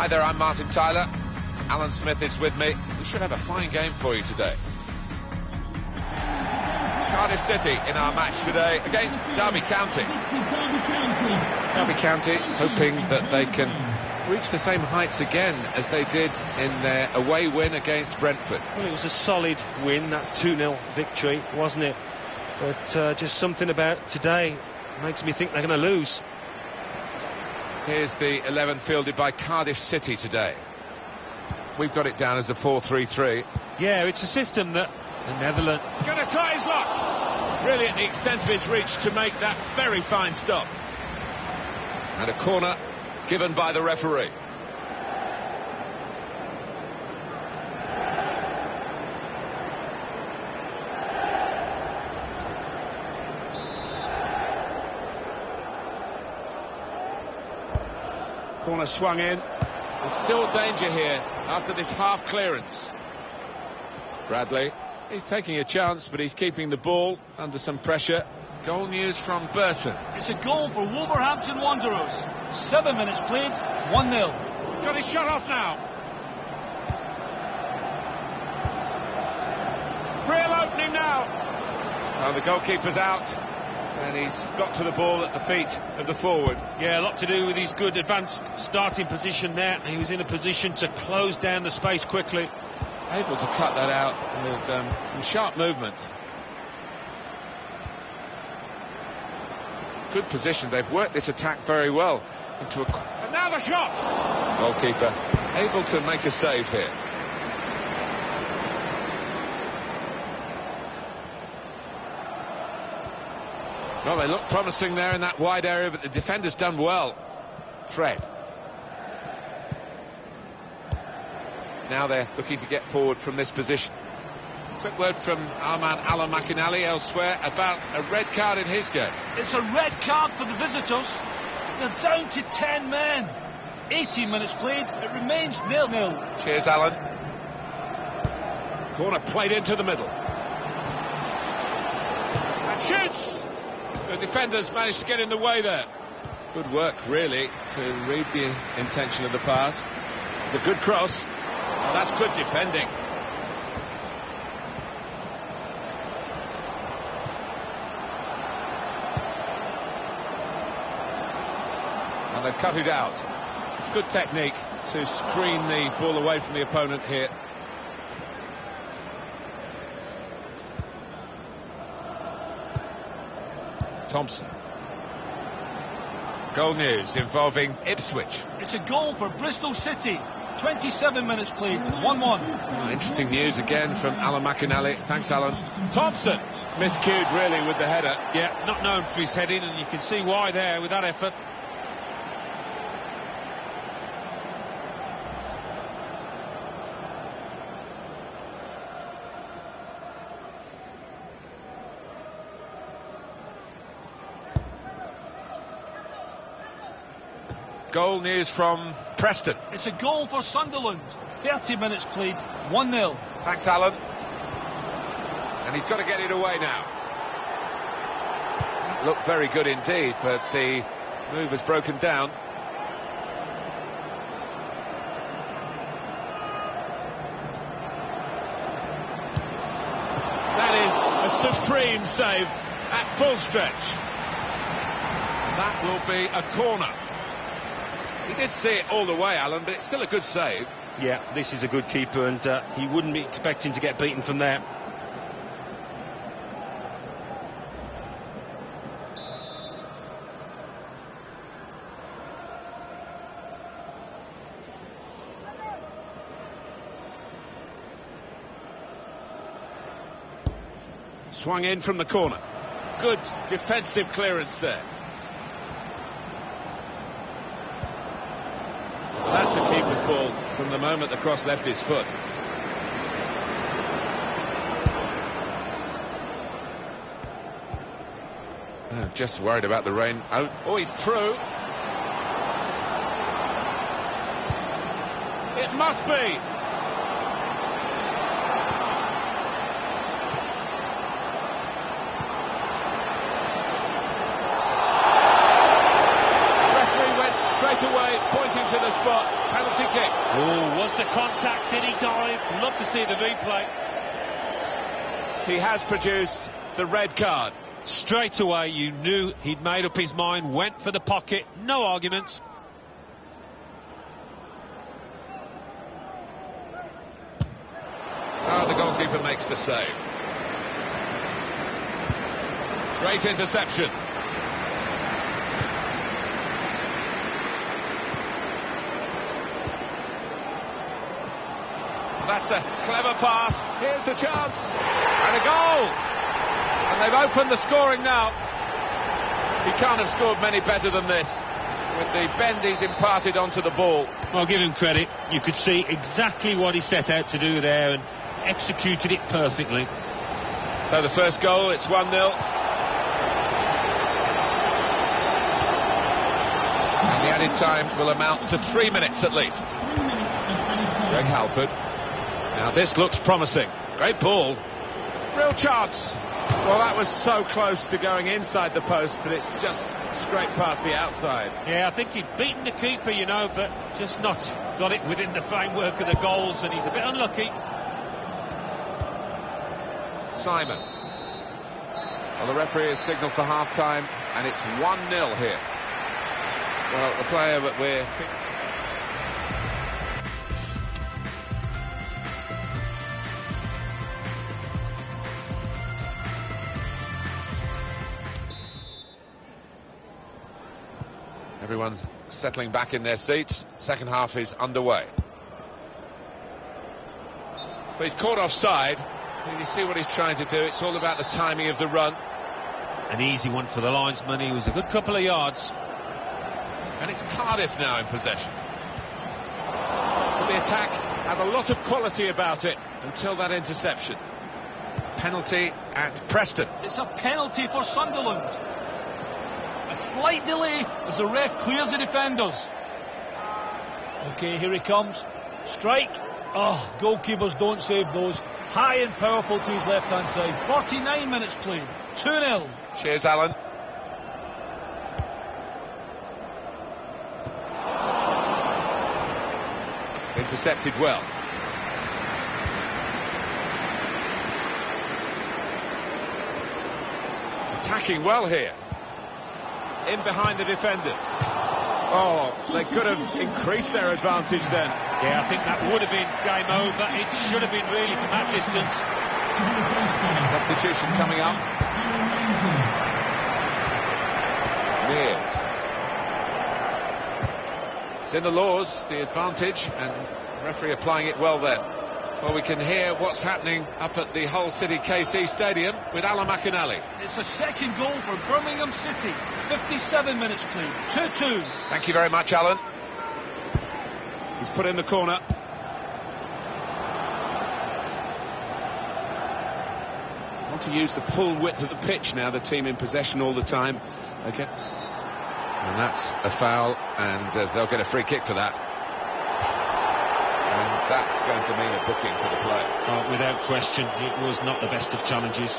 Hi there, I'm Martin Tyler. Alan Smith is with me. We should have a fine game for you today. Cardiff City in our match today against Derby County. Derby County hoping that they can reach the same heights again as they did in their away win against Brentford. Well, it was a solid win, that 2-0 victory, wasn't it? But just something about today makes me think they're going to lose. Here's the 11 fielded by Cardiff City today. We've got it down as a 4-3-3. Yeah, it's a system that the Netherlands... Going to try his luck. Really at the extent of his reach to make that very fine stop. And a corner given by the referee. Corner swung in. There's still danger here after this half clearance. Bradley. He's taking a chance, but he's keeping the ball under some pressure. Goal news from Burton. It's a goal for Wolverhampton Wanderers. 7 minutes played, 1-0. He's got his shot off now. Real opening now. Well, the goalkeeper's out, and he's got to the ball at the feet of the forward. Yeah, a lot to do with his good advanced starting position there. He was in a position to close down the space quickly. Able to cut that out with some sharp movement. Good position. They've worked this attack very well into a... And now the shot! Goalkeeper able to make a save here. Well, they look promising there in that wide area, but the defender's done well. Fred. Now they're looking to get forward from this position. Quick word from our man Alan McInally elsewhere about a red card in his game. It's a red card for the visitors. They're down to 10 men. 18 minutes played, it remains 0-0. Cheers, Alan. Corner played into the middle. And shoots! The defenders managed to get in the way there. Good work, really, to read the intention of the pass. It's a good cross. Oh, that's good defending. And they've cut it out. It's good technique to screen the ball away from the opponent here. Thompson. Goal news involving Ipswich. It's a goal for Bristol City. 27 minutes played, 1-1. Oh, interesting news again from Alan McInally. Thanks, Alan. Thompson miscued really with the header. Yeah, not known for his heading, and you can see why there with that effort. Goal news from Preston. It's a goal for Sunderland. 30 minutes played, 1-0. Thanks, Alan. And he's got to get it away now. Looked very good indeed, but the move has broken down. That is a supreme save at full stretch. That will be a corner. He did see it all the way, Alan, but it's still a good save. Yeah, this is a good keeper, and he wouldn't be expecting to get beaten from there. Swung in from the corner. Good defensive clearance there. That's the keeper's ball from the moment the cross left his foot. Just worried about the rain. Oh, he's through. It must be. Referee went straight away, pointing to the spot. Penalty kick. love to see the replay. He has produced the red card. Straight away, you knew he'd made up his mind, went for the pocket, no arguments. Oh, the goalkeeper makes the save. Great interception. That's a clever pass. Here's the chance. And a goal. And they've opened the scoring now. He can't have scored many better than this, with the bend he's imparted onto the ball. I'll give him credit. You could see exactly what he set out to do there and executed it perfectly. So the first goal, it's 1-0. And the added time will amount to 3 minutes at least. Greg Halford. Now this looks promising. Great ball. Real chance. Well, that was so close to going inside the post, but it's just scraped past the outside. Yeah, I think he'd beaten the keeper, you know, but just not got it within the framework of the goals, and he's a bit unlucky. Simon. Well, the referee has signalled for half-time, and it's 1-0 here. Well, the player that we're... Everyone's settling back in their seats. Second half is underway. But he's caught offside. You see what he's trying to do. It's all about the timing of the run. An easy one for the linesman. He was a good couple of yards. And it's Cardiff now in possession. But the attack had a lot of quality about it until that interception. Penalty at Preston. It's a penalty for Sunderland. A slight delay as the ref clears the defenders. Okay, here he comes. Strike. Oh, goalkeepers don't save those. High and powerful to his left-hand side. 49 minutes played. 2-0. Cheers, Alan. Intercepted well. Attacking well here. In behind the defenders. Oh, they could have increased their advantage then. Yeah, I think that would have been game over. It should have been really from that distance. Substitution coming up. Mears. It's in the laws, the advantage, and the referee applying it well then. Well, we can hear what's happening up at the Hull City KC Stadium with Alan McInally. It's a second goal for Birmingham City. 57 minutes played. 2-2. Thank you very much, Alan. He's put in the corner. Want to use the full width of the pitch now, the team in possession all the time. Okay. And that's a foul, and they'll get a free kick for that. And that's going to mean a booking for the player. Oh, without question, it was not the best of challenges.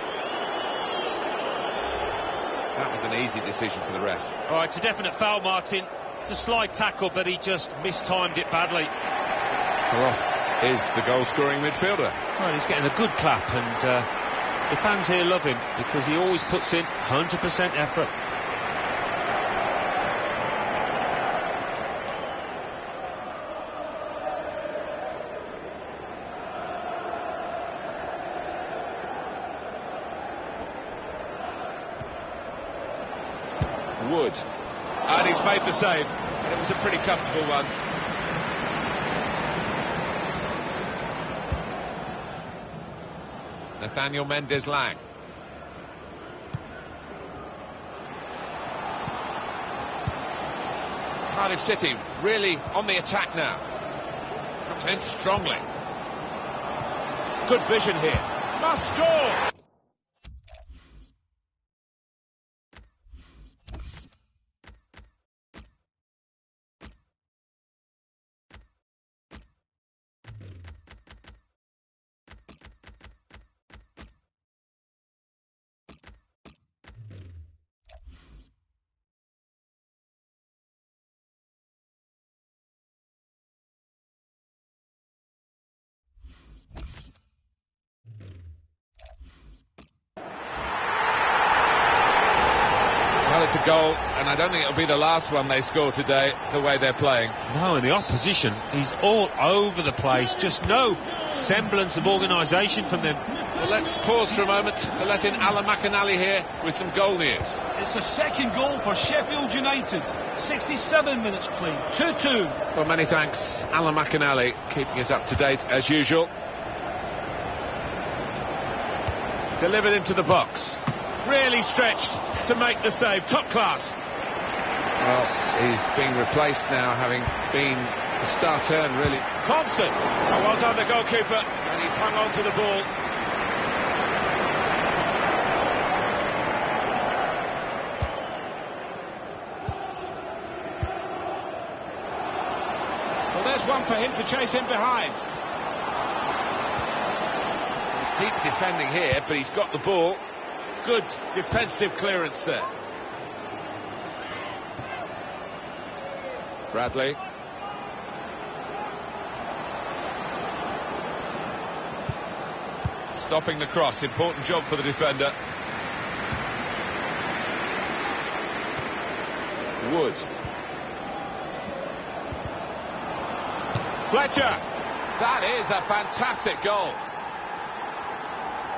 That was an easy decision for the ref. Oh, it's a definite foul, Martin. It's a slide tackle, but he just mistimed it badly. Croft is the goal-scoring midfielder. Well, he's getting a good clap, and the fans here love him because he always puts in 100% effort. Wood. And he's made the save. And it was a pretty comfortable one. Nathaniel Mendes-Lang. Cardiff City really on the attack now. Comes in strongly. Good vision here. Must score! That's a goal, and I don't think it'll be the last one they score today, the way they're playing. No, and the opposition is all over the place. Just no semblance of organisation from them. Well, let's pause for a moment to let in Alan McInally here with some goal news. It's the second goal for Sheffield United. 67 minutes played. 2-2. Well, many thanks, Alan McInally, keeping us up to date as usual. Delivered into the box. Really stretched to make the save. Top class. Well, he's being replaced now, having been a star turn, really. Thompson. Oh, well done, the goalkeeper. And he's hung on to the ball. Well, there's one for him to chase in behind. Deep defending here, but he's got the ball. Good defensive clearance there. Bradley. Stopping the cross, important job for the defender. Wood. Fletcher. That is a fantastic goal.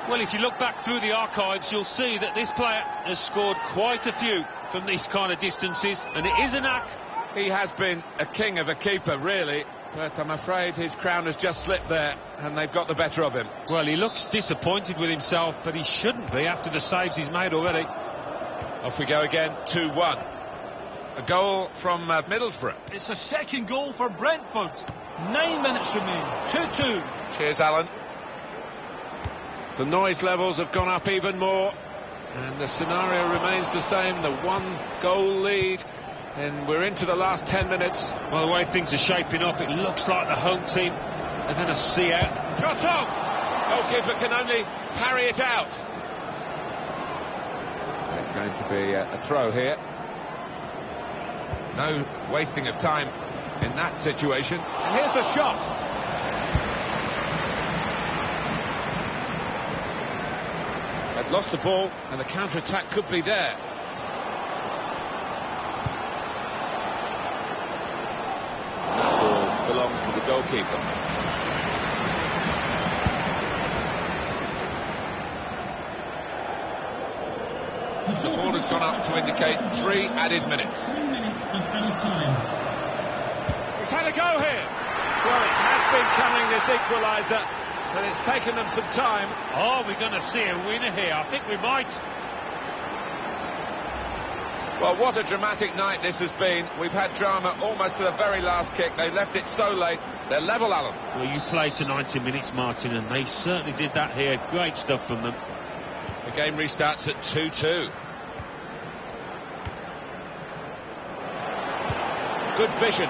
Well, if you look back through the archives, you'll see that this player has scored quite a few from these kind of distances, and it is a knack. He has been a king of a keeper, really, but I'm afraid his crown has just slipped there, and they've got the better of him. Well, he looks disappointed with himself, but he shouldn't be after the saves he's made already. Off we go again, 2-1. A goal from Middlesbrough. It's the second goal for Brentford. 9 minutes remain. 2-2. Cheers, Alan. The noise levels have gone up even more, and the scenario remains the same, the one-goal lead, and we're into the last 10 minutes. Well, the way things are shaping up, it looks like the home team are going to see out. Shot on! Goalkeeper can only parry it out. It's going to be a throw here. No wasting of time in that situation. And here's the shot. They've lost the ball, and the counter-attack could be there. That ball belongs to the goalkeeper. The ball has gone up to indicate 3 added minutes. 3 minutes of added time. He's had a go here. Well, it has been coming, this equaliser. But it's taken them some time. Oh, we're going to see a winner here. I think we might. Well, what a dramatic night this has been. We've had drama almost to the very last kick. They left it so late. They're level, Alan. Well, you played to 90 minutes, Martin, and they certainly did that here. Great stuff from them. The game restarts at 2-2. Good vision.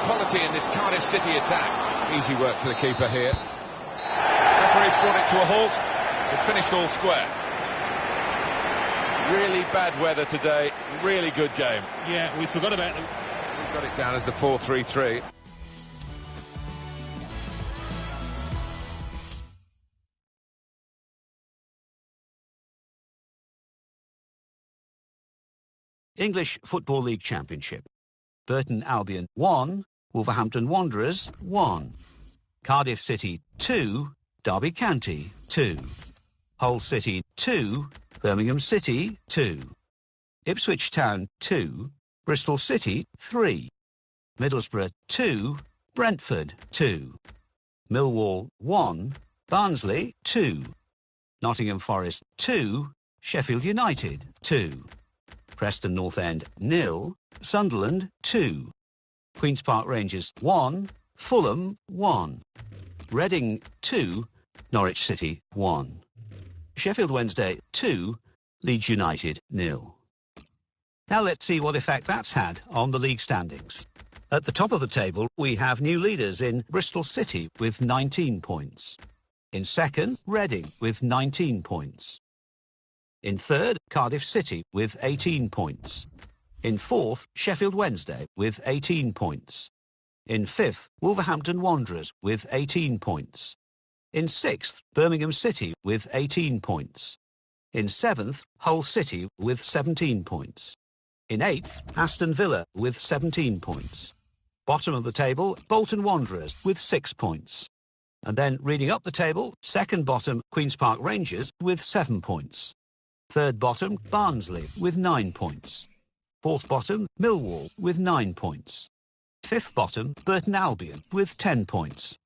Quality in this Cardiff City attack. Easy work for the keeper here. Referee's brought it to a halt. It's finished all square. Really bad weather today. Really good game. Yeah, we forgot about them. We've got it down as a 4-3-3. English Football League Championship. Burton Albion 1, Wolverhampton Wanderers 1. Cardiff City 2, Derby County 2. Hull City 2, Birmingham City 2. Ipswich Town 2, Bristol City 3. Middlesbrough 2, Brentford 2. Millwall 1, Barnsley 2. Nottingham Forest 2, Sheffield United 2. Preston North End 0, Sunderland 2. Queen's Park Rangers 1, Fulham 1. Reading 2, Norwich City 1. Sheffield Wednesday 2, Leeds United 0. Now let's see what effect that's had on the league standings. At the top of the table we have new leaders in Bristol City with 19 points. In second, Reading with 19 points. In third, Cardiff City with 18 points. In fourth, Sheffield Wednesday with 18 points. In fifth, Wolverhampton Wanderers with 18 points. In sixth, Birmingham City with 18 points. In 7th, Hull City with 17 points. In 8th, Aston Villa with 17 points. Bottom of the table, Bolton Wanderers with 6 points. And then reading up the table, second bottom, Queen's Park Rangers with 7 points. Third bottom, Barnsley with 9 points. Fourth bottom, Millwall with 9 points. Fifth bottom, Burton Albion with 10 points.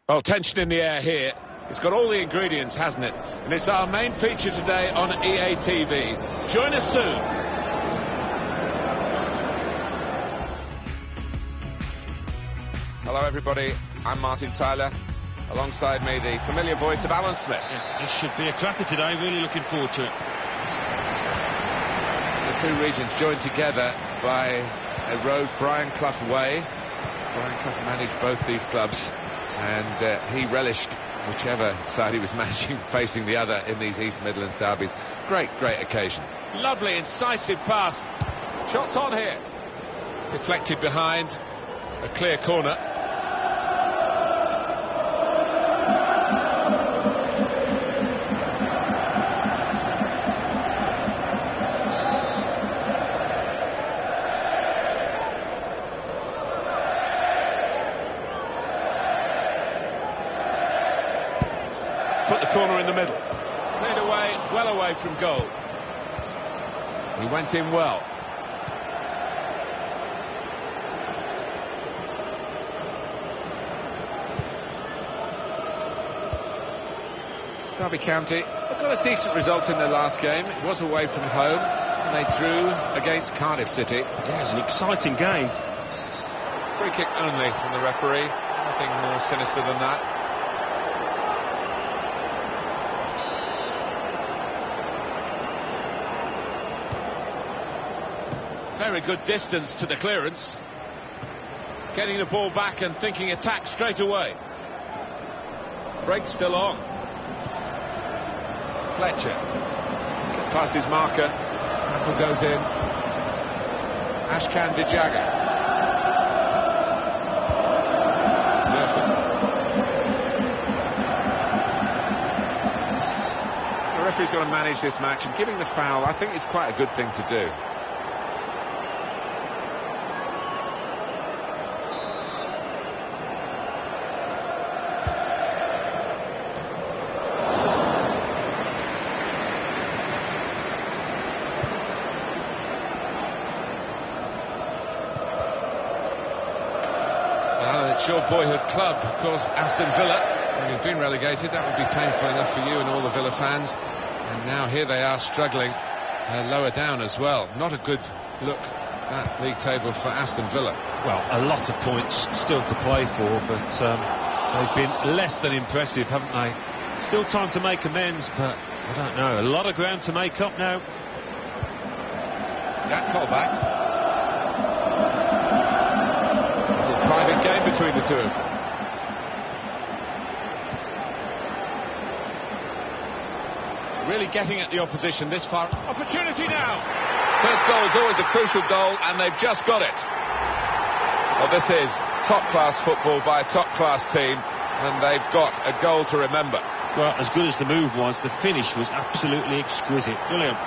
Well, tension in the air here. It's got all the ingredients, hasn't it? And it's our main feature today on EA TV. Join us soon. Hello everybody, I'm Martin Tyler. Alongside me, the familiar voice of Alan Smith. Yeah, this should be a cracker today, really looking forward to it. The two regions joined together by a road, Brian Clough Way. Brian Clough managed both these clubs, and he relished whichever side he was managing, facing the other in these East Midlands derbies. Great occasions. Lovely, incisive pass. Shots on here. Deflected behind. A clear corner. Put the corner in the middle. Cleared away, well away from goal. He went in well. Derby County have got a decent result in their last game. It was away from home, and they drew against Cardiff City. Yeah, it's an exciting game. Free kick only from the referee. Nothing more sinister than that. Very good distance to the clearance. Getting the ball back and thinking attack straight away. Break still on. Fletcher. Past his marker. Tackle goes in. Ashkan Dijaga. The referee's got to manage this match, and giving the foul, I think, is quite a good thing to do. It's your boyhood club, of course, Aston Villa. When you've been relegated, that would be painful enough for you and all the Villa fans. And now here they are struggling lower down as well. Not a good look at league table for Aston Villa. Well, a lot of points still to play for, but they've been less than impressive, haven't they? Still time to make amends, but I don't know. A lot of ground to make up now. That call back. Private game between the two of them. Really getting at the opposition this far. Opportunity now. First goal is always a crucial goal, and they've just got it. Well, this is top-class football by a top-class team, and they've got a goal to remember. Well, as good as the move was, the finish was absolutely exquisite. Brilliant.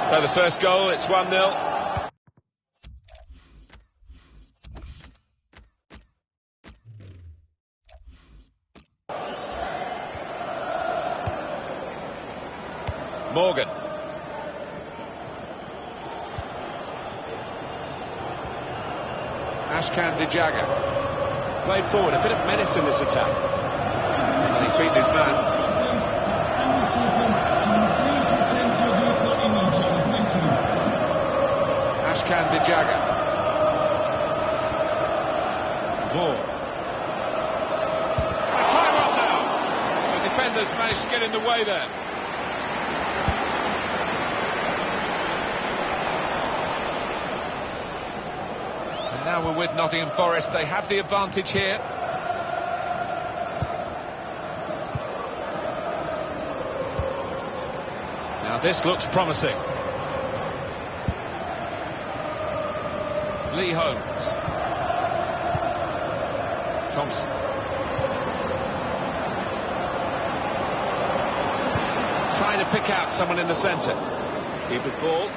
So the first goal, it's 1-0. Morgan. Ashkan Dijaga. Played forward, a bit of menace in this attack. And he's beaten his man. Ashkan Dijaga. Vaughan. A time up now. The defenders managed to get in the way there. And now we're with Nottingham Forest. They have the advantage here. Now this looks promising. Lee Holmes. Thompson. Trying to pick out someone in the centre. Keeper's ball.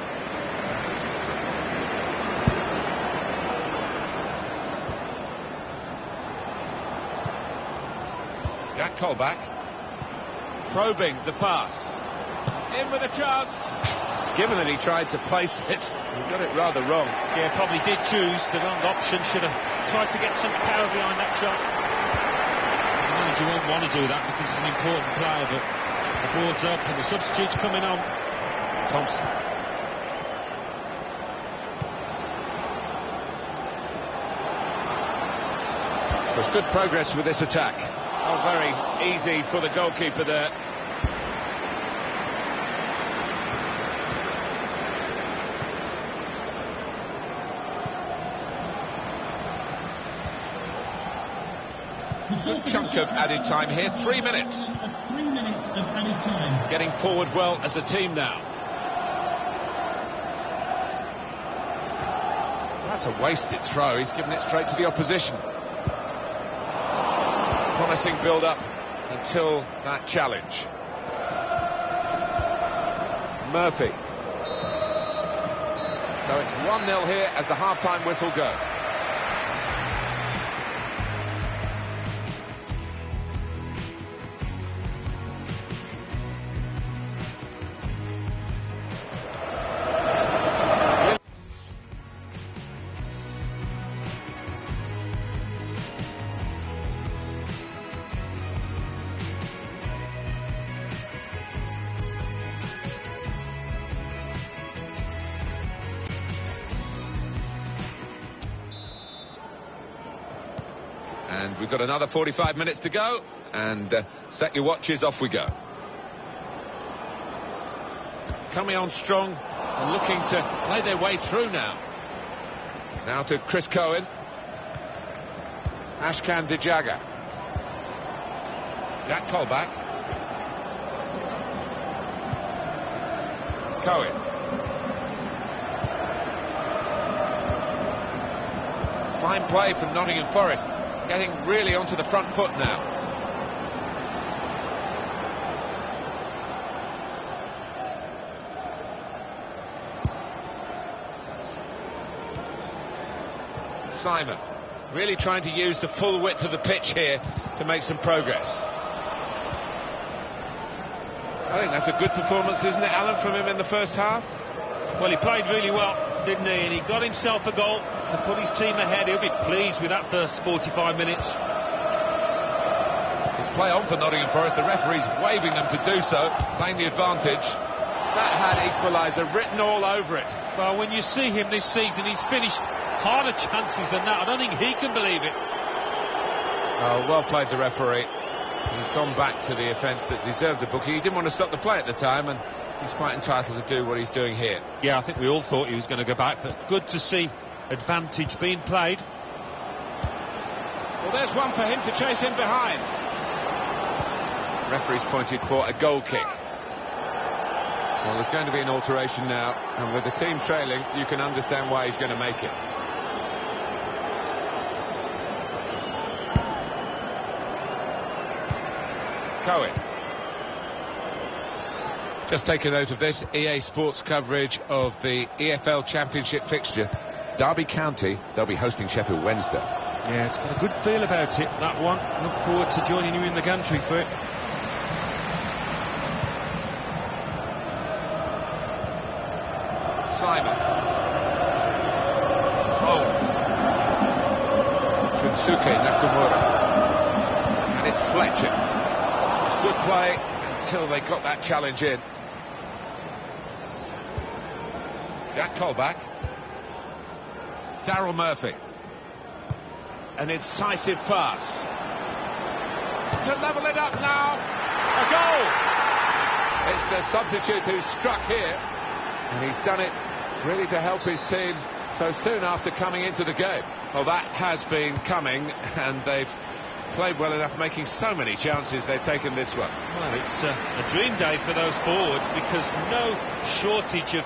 Jack Colback. Probing the pass. In with a chance. Given that he tried to place it, he got it rather wrong. Yeah, probably did choose the wrong option. Should have tried to get some power behind that shot. The manager won't want to do that because he's an important player, but the board's up and the substitute's coming on. Thompson. There's good progress with this attack. Oh, very easy for the goalkeeper there. Good chunk of added time here, 3 minutes. 3 minutes of added time. Getting forward well as a team now. That's a wasted throw, he's given it straight to the opposition. Promising build-up until that challenge. Murphy. So it's 1-0 here as the half-time whistle goes. And we've got another 45 minutes to go, and set your watches, off we go. Coming on strong and looking to play their way through now. Now to Chris Cohen. Ashkan Dijaga. Jack Colback. Cohen. Fine play from Nottingham Forest. Getting really onto the front foot now. Simon, really trying to use the full width of the pitch here to make some progress. I think that's a good performance, isn't it, Alan, from him in the first half? Well, he played really well, didn't he? And he got himself a goal to put his team ahead. He'll be pleased with that first 45 minutes. His play on for Nottingham Forest. The referee's waving them to do so, playing the advantage. That had equaliser written all over it. Well, when you see him this season, he's finished harder chances than that. I don't think he can believe it. Oh, well played, the referee. He's gone back to the offence that deserved the booking. He didn't want to stop the play at the time, and he's quite entitled to do what he's doing here. Yeah, I think we all thought he was going to go back, but good to see advantage being played. Well, there's one for him to chase in behind. Referee's pointed for a goal kick. Well, there's going to be an alteration now, and with the team trailing, you can understand why he's going to make it. Cohen. Just take a note of this, EA Sports coverage of the EFL Championship fixture. Derby County, they'll be hosting Sheffield Wednesday. Yeah, it's got a good feel about it, that one. Look forward to joining you in the gantry for it. Simon. Holmes. Shunsuke Nakamura. And it's Fletcher. It's good play until they got that challenge in. Jack Colback. Daryl Murphy. An incisive pass. To level it up now. A goal! It's the substitute who's struck here. And he's done it really to help his team so soon after coming into the game. Well, that has been coming, and they've played well enough, making so many chances. They've taken this one. Well, it's a dream day for those forwards because no shortage of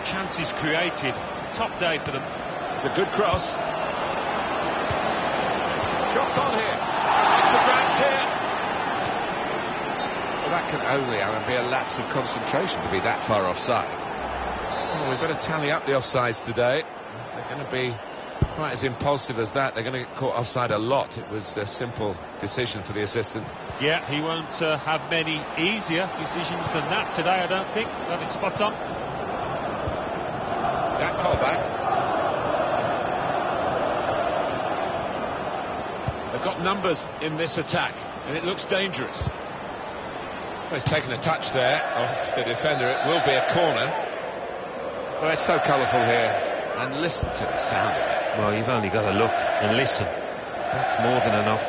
chances created. Top day for them. It's a good cross. Shots on here. The grabs here. Well, that can only, Alan, be a lapse of concentration to be that far offside. Well, we've got to tally up the offsides today. If they're going to be quite as impulsive as that. They're going to get caught offside a lot. It was a simple decision for the assistant. Yeah, he won't have many easier decisions than that today, I don't think. Got it spot on. Jack Colback. They've got numbers in this attack, and it looks dangerous. Well, he's taken a touch there off the defender. It will be a corner. Well, it's so colourful here. And listen to the sound of it. Well, you've only got to look and listen. That's more than enough.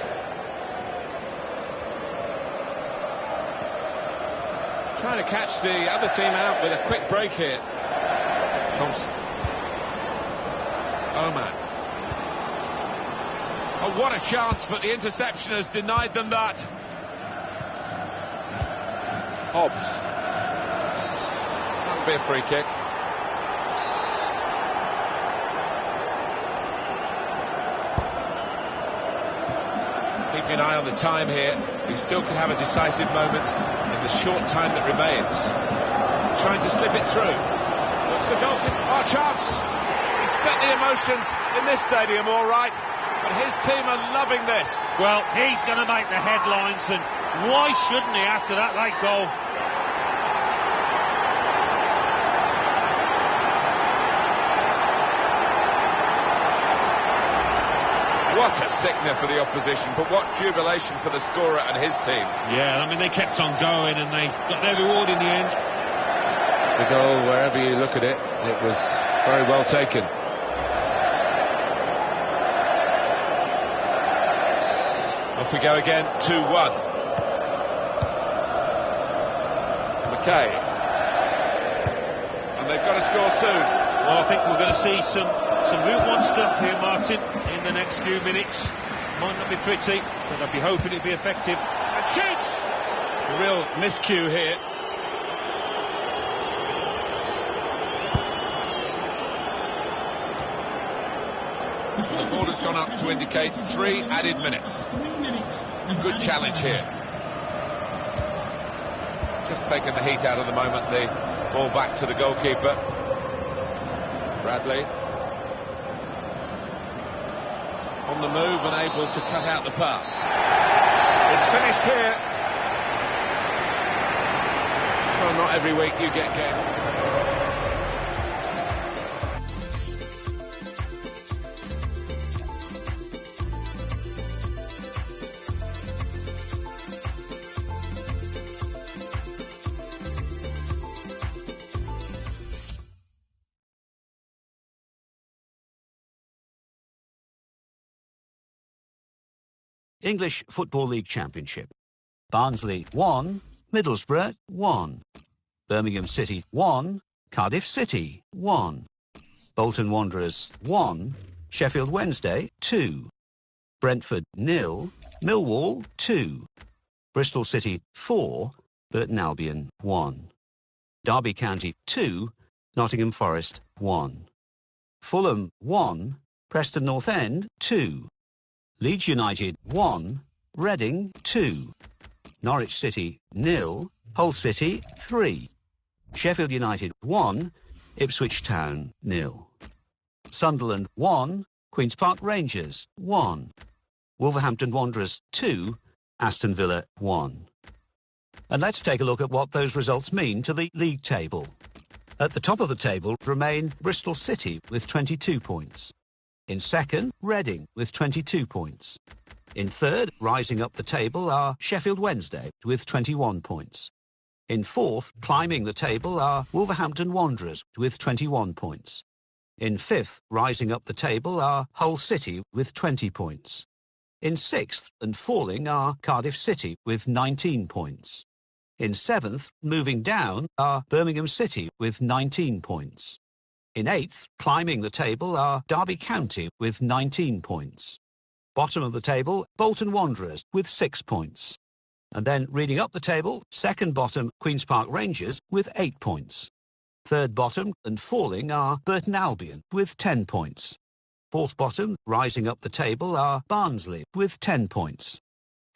Trying to catch the other team out with a quick break here. Thompson. Oman. Oh, what a chance, but the interception has denied them that. Hobbs. That'll be a free kick. Keeping an eye on the time here. He still could have a decisive moment in the short time that remains. Trying to slip it through. Looks the goalkeeper. Oh, chance! He split the emotions in this stadium, all right. But his team are loving this. Well, he's going to make the headlines, and why shouldn't he after that late goal? What a sickener for the opposition, but what jubilation for the scorer and his team. Yeah, I mean, they kept on going and they got their reward in the end. The goal, wherever you look at it, it was very well taken. Off we go again, 2-1. McKay. And they've got to score soon. Well, I think we're going to see some Route 1 stuff here, Martin, in the next few minutes. Might not be pretty, but I'd be hoping it'll be effective. And shoots! A real miscue here. The board has gone up to indicate 3 added minutes. Good challenge here. Just taking the heat out of the moment, the ball back to the goalkeeper. Bradley. On the move and able to cut out the pass. It's finished here. Well, not every week you get game. English Football League Championship. Barnsley 1, Middlesbrough 1, Birmingham City 1, Cardiff City 1, Bolton Wanderers 1, Sheffield Wednesday 2, Brentford 0, Millwall 2, Bristol City 4, Burton Albion 1, Derby County 2, Nottingham Forest 1, Fulham 1, Preston North End 2, Leeds United 1, Reading 2, Norwich City 0, Hull City 3, Sheffield United 1, Ipswich Town 0, Sunderland 1, Queen's Park Rangers 1, Wolverhampton Wanderers 2, Aston Villa 1. And let's take a look at what those results mean to the league table. At the top of the table remain Bristol City with 22 points. In second, Reading with 22 points. In third, rising up the table, are Sheffield Wednesday with 21 points. In fourth, climbing the table, are Wolverhampton Wanderers with 21 points. In fifth, rising up the table, are Hull City with 20 points. In sixth and falling are Cardiff City with 19 points. In seventh, moving down, are Birmingham City with 19 points. In eighth, climbing the table, are Derby County with 19 points. Bottom of the table, Bolton Wanderers with 6 points. And then reading up the table, second bottom, Queen's Park Rangers with 8 points. Third bottom and falling are Burton Albion with 10 points. Fourth bottom, rising up the table, are Barnsley with 10 points.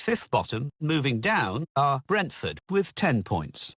Fifth bottom, moving down, are Brentford with 10 points.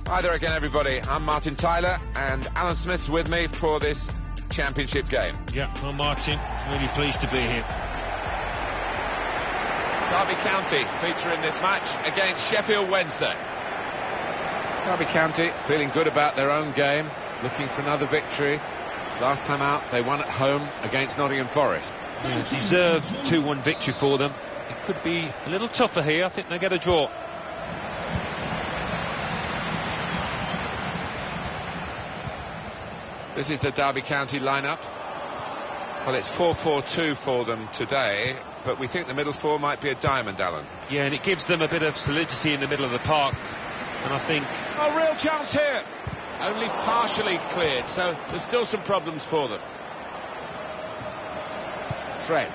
Hi there again, everybody. I'm Martin Tyler, and Alan Smith's with me for this championship game. Yeah, well, Martin, really pleased to be here. Derby County feature in this match against Sheffield Wednesday. Derby County feeling good about their own game, looking for another victory. Last time out, they won at home against Nottingham Forest. Yeah, deserved 2-1 victory for them. It could be a little tougher here. I think they get a draw. This is the Derby County lineup. Well, it's 4-4-2 for them today, but we think the middle four might be a diamond, Alan. Yeah, and it gives them a bit of solidity in the middle of the park. And I think... Oh, real chance here! Only partially cleared, so there's still some problems for them. Fred.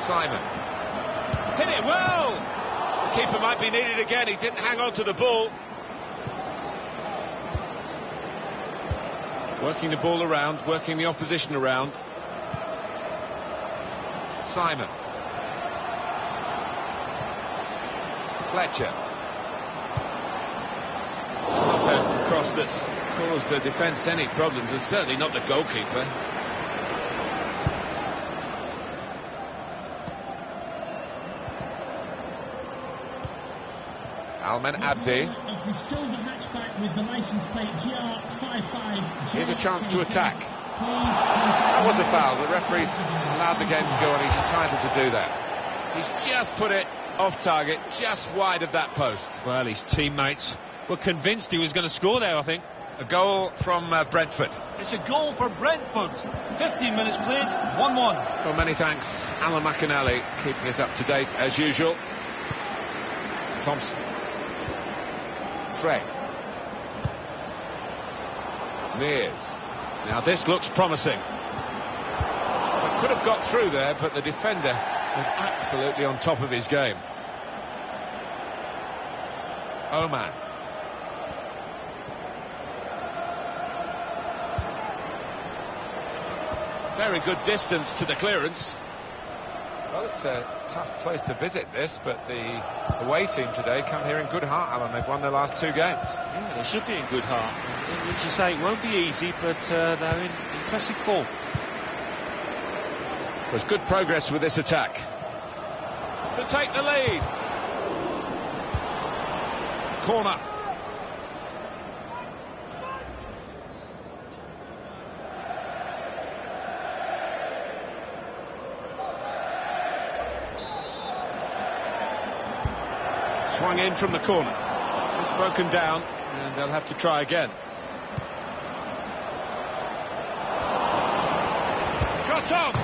Simon. Hit it well! The keeper might be needed again. He didn't hang on to the ball. Working the ball around, working the opposition around. Simon. Fletcher. Not a cross that's caused the defence any problems, and certainly not the goalkeeper. Almen Abdi. Here's a chance to attack. That was a foul. The referee's allowed the game to go on. He's entitled to do that. He's just put it off target, just wide of that post. Well, his teammates were convinced he was going to score there, I think. A goal from Brentford. It's a goal for Brentford. 15 minutes played, 1-1. Well, many thanks, Alan McAnally, keeping us up to date as usual. Thompson. Fred. Mears. Now this looks promising. It could have got through there, but the defender was absolutely on top of his game. Oman. Very good distance to the clearance. Well, it's a tough place to visit this, but the away team today come here in good heart, Alan. They've won their last 2 games. Yeah, they should be in good heart. And as you say, it won't be easy, but they're in impressive form. There's good progress with this attack. To take the lead. Corner. Swung in from the corner. It's broken down, and they'll have to try again. Shot on!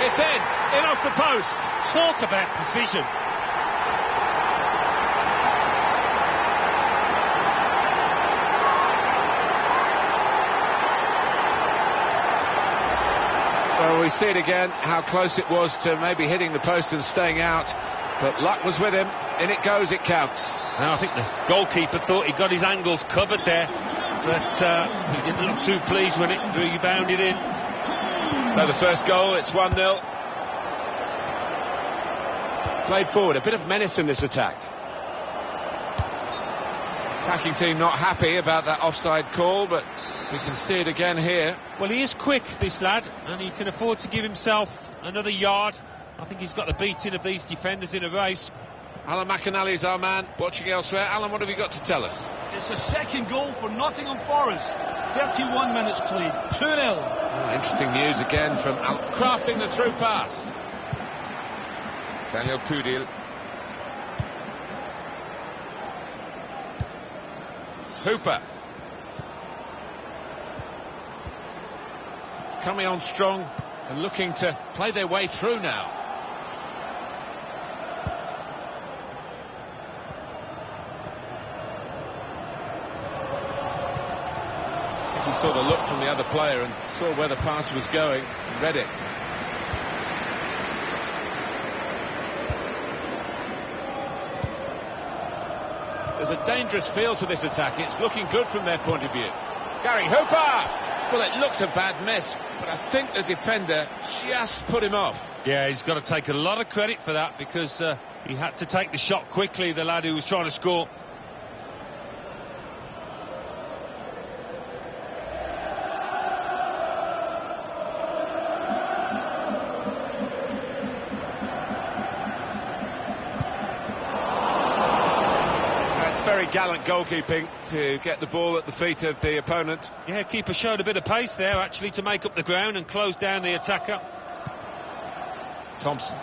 It's in off the post. Talk about precision. Well, we see it again, how close it was to maybe hitting the post and staying out. But luck was with him. In it goes, it counts. Now I think the goalkeeper thought he got his angles covered there, but he didn't look too pleased when it rebounded in. So the first goal, it's 1-0. Played forward, a bit of menace in this attack. Attacking team not happy about that offside call, but we can see it again here. Well, he is quick, this lad, and he can afford to give himself another yard. I think he's got the beating of these defenders in a race. Alan McAnally is our man, watching elsewhere. Alan, what have you got to tell us? It's the second goal for Nottingham Forest. 31 minutes played, 2-0. Oh, interesting news again from crafting the through pass. Daniel Kudil. Hooper. Coming on strong and looking to play their way through now. He saw the look from the other player and saw where the pass was going and read it. There's a dangerous feel to this attack. It's looking good from their point of view. Gary Hooper! Well, it looked a bad miss, but I think the defender just put him off. Yeah, he's got to take a lot of credit for that, because he had to take the shot quickly, the lad who was trying to score. Very gallant goalkeeping to get the ball at the feet of the opponent. Yeah, keeper showed a bit of pace there, actually, to make up the ground and close down the attacker. Thompson.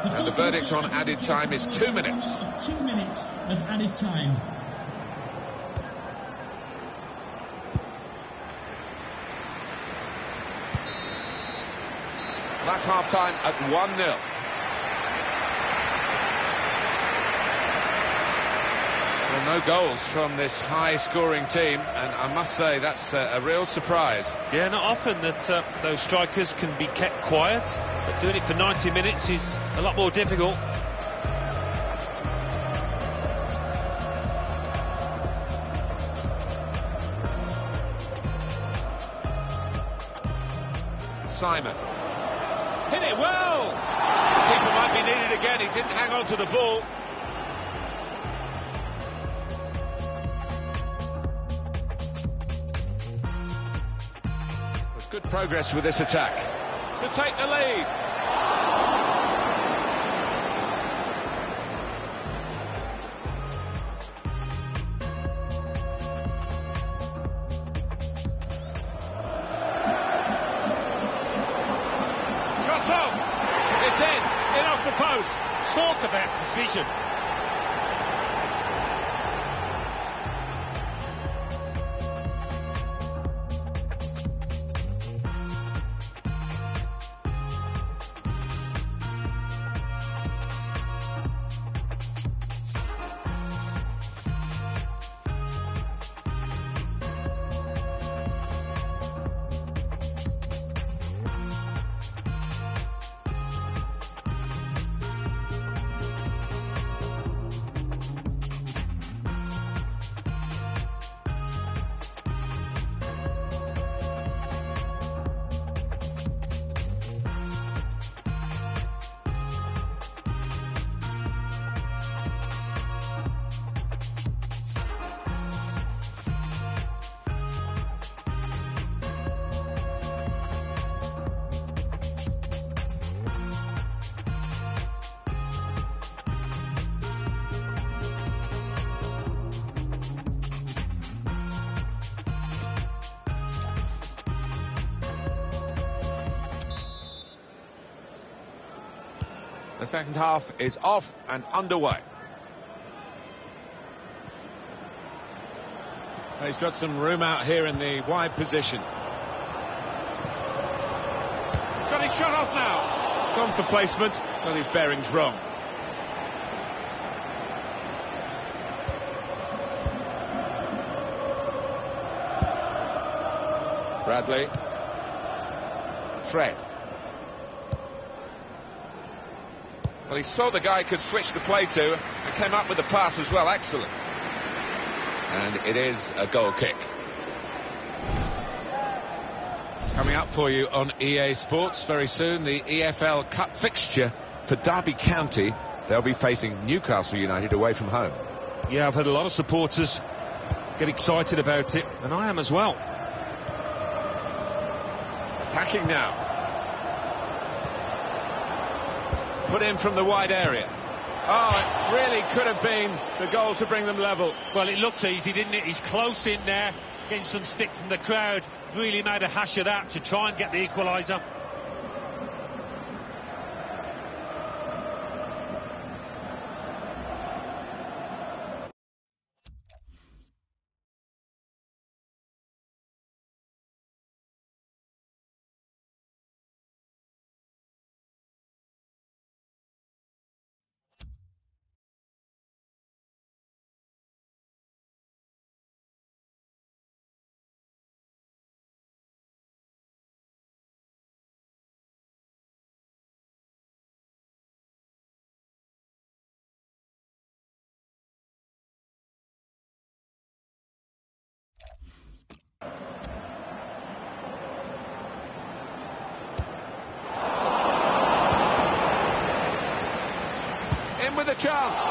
And the verdict on added time is 2 minutes. 2 minutes of added time. That's half-time at 1-0. Well, no goals from this high-scoring team, and I must say that's a real surprise. Yeah, not often that those strikers can be kept quiet, but doing it for 90 minutes is a lot more difficult. Simon. Hit it well! The keeper might be needed again, he didn't hang on to the ball. There's good progress with this attack. To take the lead. It's in off the post. Talk about precision. The second half is off and underway. He's got some room out here in the wide position. He's got his shot off now. Gone for placement, got his bearings wrong. Bradley. Fred. Well, he saw the guy could switch the play to and came up with the pass as well. Excellent. And it is a goal kick. Coming up for you on EA Sports very soon, the EFL Cup fixture for Derby County. They'll be facing Newcastle United away from home. Yeah, I've had a lot of supporters get excited about it, and I am as well. Attacking now. Put in from the wide area. Oh, it really could have been the goal to bring them level. Well, it looked easy, didn't it? He's close in there, getting some stick from the crowd. Really made a hash of that to try and get the equaliser. chance.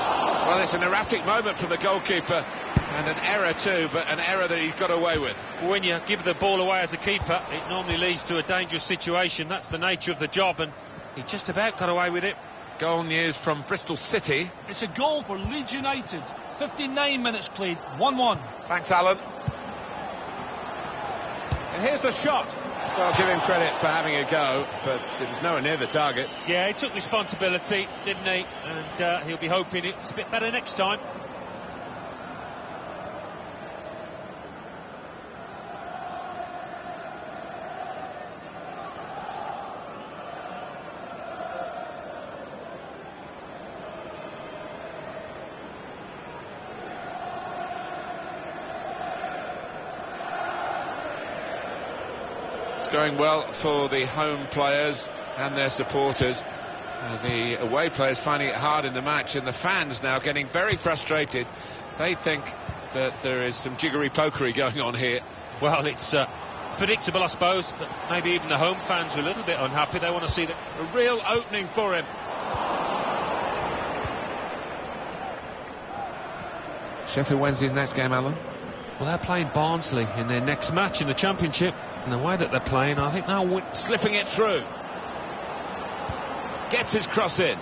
Well, it's an erratic moment from the goalkeeper, and an error too, but an error that he's got away with. When you give the ball away as a keeper, it normally leads to a dangerous situation. That's the nature of the job, and he just about got away with it. Goal news from Bristol City. It's a goal for Leeds United. 59 minutes played, 1-1. Thanks, Alan. And here's the shot. Well, give him credit for having a go, but it was nowhere near the target. Yeah, he took responsibility, didn't he? And he'll be hoping it's a bit better next time. It's going well for the home players and their supporters. The away players finding it hard in the match, and the fans now getting very frustrated. They think that there is some jiggery-pokery going on here. Well, it's predictable, I suppose, but maybe even the home fans are a little bit unhappy. They want to see a real opening for him. Sheffield Wednesday's next game, Alan? Well, they're playing Barnsley in their next match in the Championship, and the way that they're playing, I think they'll win. Slipping it through. Gets his cross in.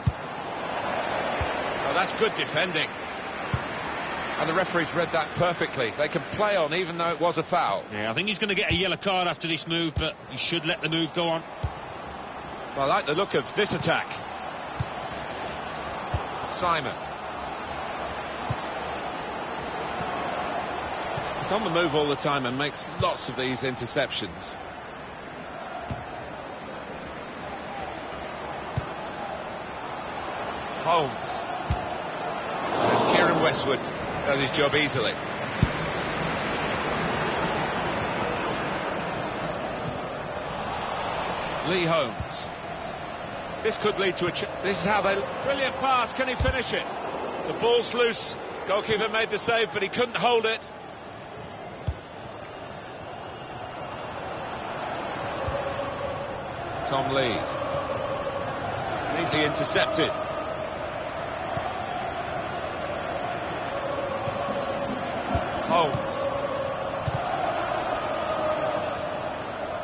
Oh, that's good defending. And the referee's read that perfectly. They can play on even though it was a foul. Yeah, I think he's going to get a yellow card after this move, but he should let the move go on. Well, I like the look of this attack. Simon. He's on the move all the time and makes lots of these interceptions. Holmes. And Kieran Westwood does his job easily. Lee Holmes. This could lead to a... This is how they... Brilliant pass, can he finish it? The ball's loose. Goalkeeper made the save, but he couldn't hold it. Tom Lees. Neatly intercepted. Holmes.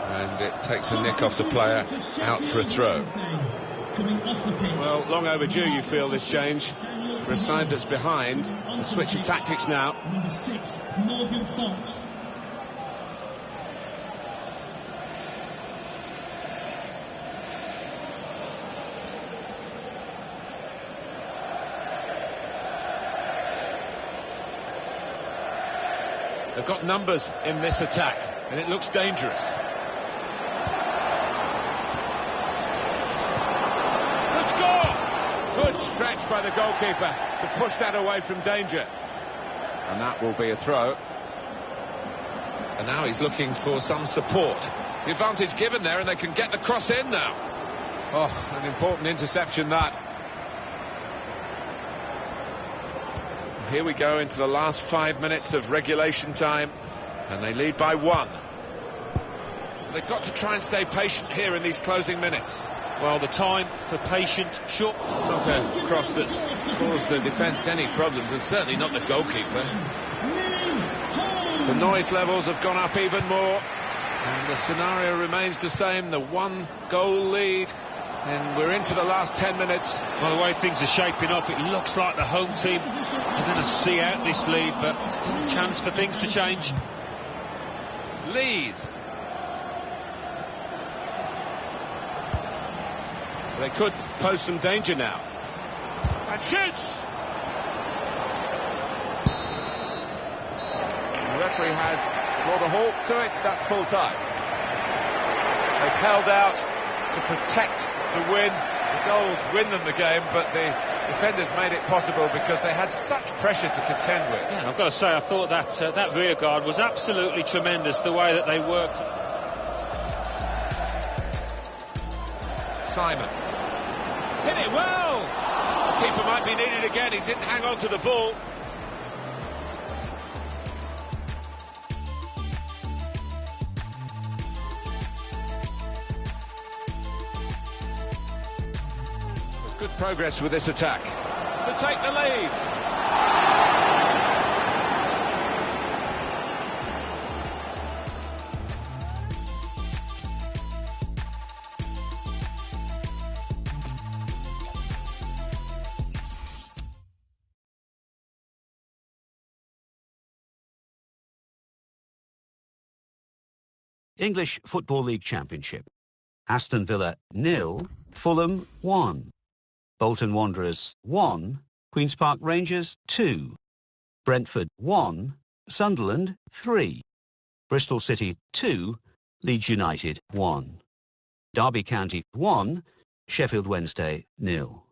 And it takes a nick off the player, out for a throw. Well, long overdue, you feel, this change. For a side that's behind, a switch of tactics now. Number 6, Morgan Fox. They've got numbers in this attack, and it looks dangerous. The score! Good stretch by the goalkeeper to push that away from danger. And that will be a throw. And now he's looking for some support. The advantage given there, and they can get the cross in now. Oh, an important interception, that. Here we go into the last 5 minutes of regulation time, and they lead by 1. They've got to try and stay patient here in these closing minutes. Well, the time for patient short. It's not a cross that's caused the defence any problems, and certainly not the goalkeeper. The noise levels have gone up even more, and the scenario remains the same, the 1-goal lead. And we're into the last 10 minutes. Well, the way things are shaping up, it looks like the home team are going to see out this lead, but still a chance for things to change. Lees. They could pose some danger now. And shoots! The referee has brought a halt to it. That's full time. They've held out to protect the win. The goals win them the game, but the defenders made it possible because they had such pressure to contend with. Yeah, I've got to say, I thought that that rear guard was absolutely tremendous, the way that they worked. Simon. Hit it well! The keeper might be needed again. He didn't hang on to the ball. Good progress with this attack. to take the lead. English Football League Championship. Aston Villa 0, Fulham 1. Bolton Wanderers 1, Queen's Park Rangers 2. Brentford 1, Sunderland 3. Bristol City 2, Leeds United 1. Derby County 1, Sheffield Wednesday 0.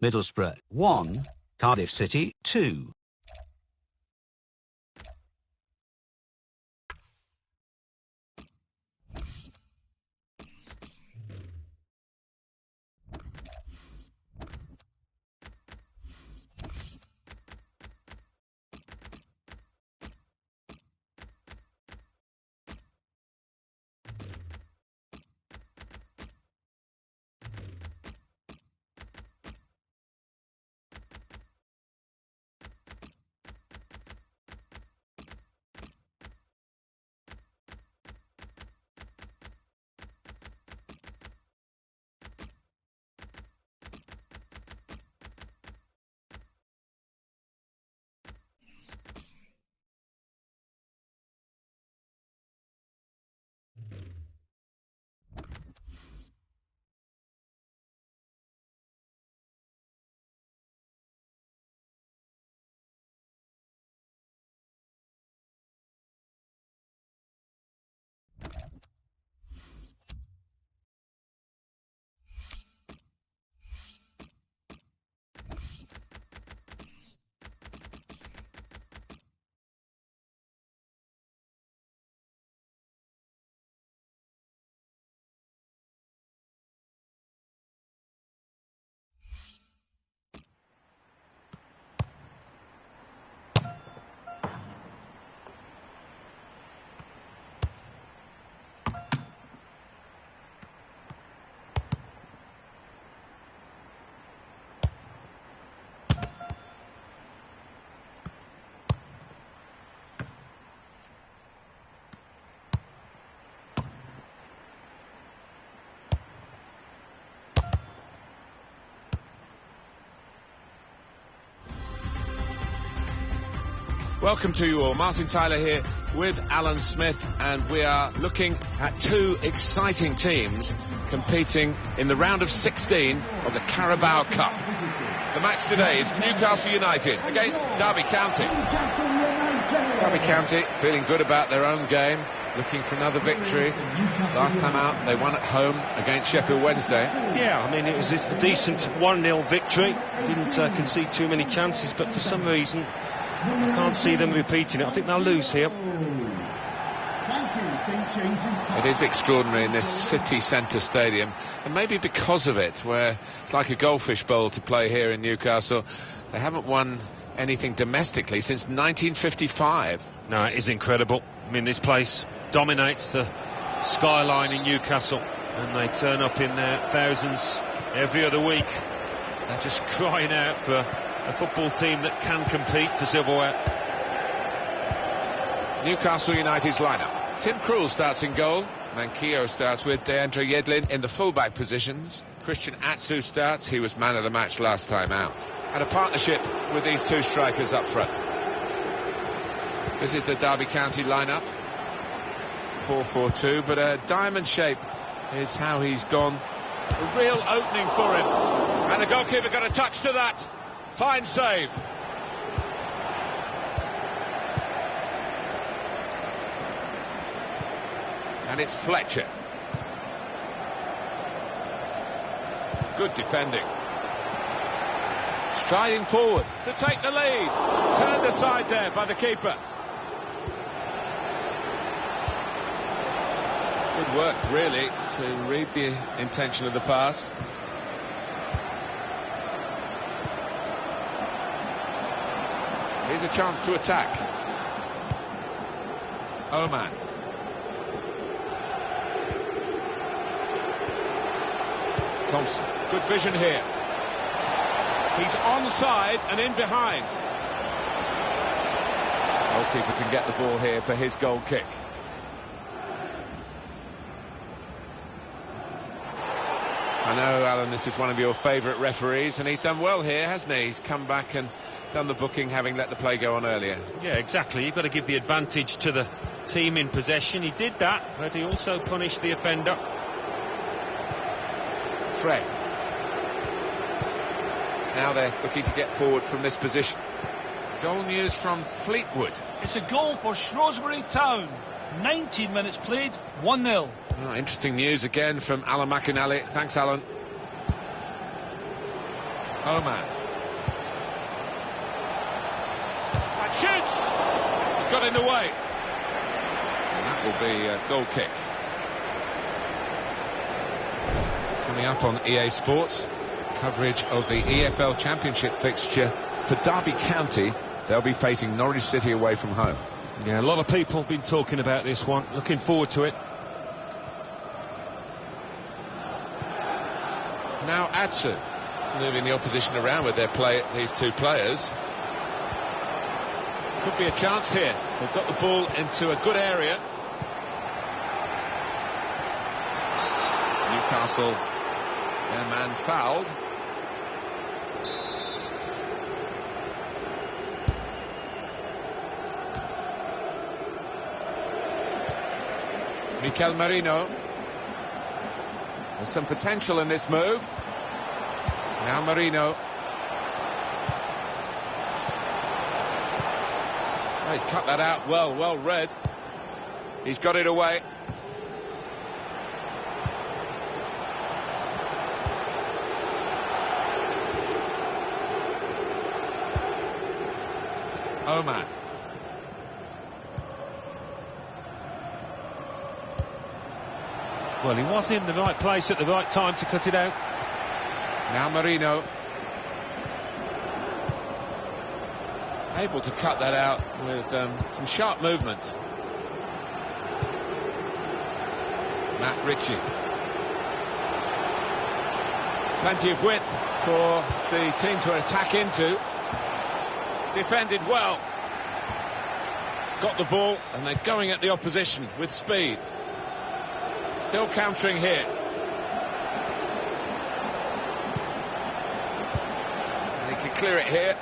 Middlesbrough 1, Cardiff City 2. Welcome to you all. Martin Tyler here with Alan Smith, and we are looking at two exciting teams competing in the round of 16 of the Carabao Cup. The match today is Newcastle United against Derby County. Derby County feeling good about their own game, looking for another victory. Last time out, they won at home against Sheffield Wednesday. Yeah, I mean, it was a decent 1-0 victory. Didn't concede too many chances, but for some reason, I can't see them repeating it. I think they'll lose here. It is extraordinary in this city centre stadium, and maybe because of it, where it's like a goldfish bowl to play here in Newcastle. They haven't won anything domestically since 1955. No, it is incredible. I mean, this place dominates the skyline in Newcastle, and they turn up in their thousands every other week. They're just crying out for a football team that can compete for silverware. Newcastle United's lineup. Tim Krul starts in goal. Manquillo starts with Deandre Yedlin in the full-back positions. Christian Atsu starts. He was man of the match last time out. And a partnership with these two strikers up front. This is the Derby County lineup. 4-4-2, but a diamond shape is how he's gone. A real opening for him. And the goalkeeper got a touch to that. Fine save. And it's Fletcher. Good defending. Striding forward to take the lead. Turned aside there by the keeper. Good work, really, to read the intention of the pass. Here's a chance to attack. Oman. Thompson. Good vision here. He's onside and in behind. Goalkeeper can get the ball here for his goal kick. I know, Alan, this is one of your favourite referees, and he's done well here, hasn't he? He's come back and done the booking, having let the play go on earlier. Yeah, exactly. You've got to give the advantage to the team in possession. He did that, but he also punished the offender. Fred. Now they're looking to get forward from this position. Goal news from Fleetwood. It's a goal for Shrewsbury Town. 19 minutes played, 1-0. Oh, interesting news again from Alan McInally. Thanks, Alan. Oman. That shoots! It got in the way. And that will be a goal kick. Coming up on EA Sports, coverage of the EFL Championship fixture for Derby County. They'll be facing Norwich City away from home. Yeah, a lot of people have been talking about this one. Looking forward to it. Now Adsu moving the opposition around with their play, these two players. Could be a chance here. They've got the ball into a good area. Newcastle, their man fouled. Mikel Merino. There's some potential in this move. Now Merino. Oh, he's cut that out well read. He's got it away. Oman. Well, he was in the right place at the right time to cut it out. Now Merino. Able to cut that out with some sharp movement. Matt Ritchie. Plenty of width for the team to attack into. Defended well. Got the ball and they're going at the opposition with speed. Still countering here. And he can clear it here.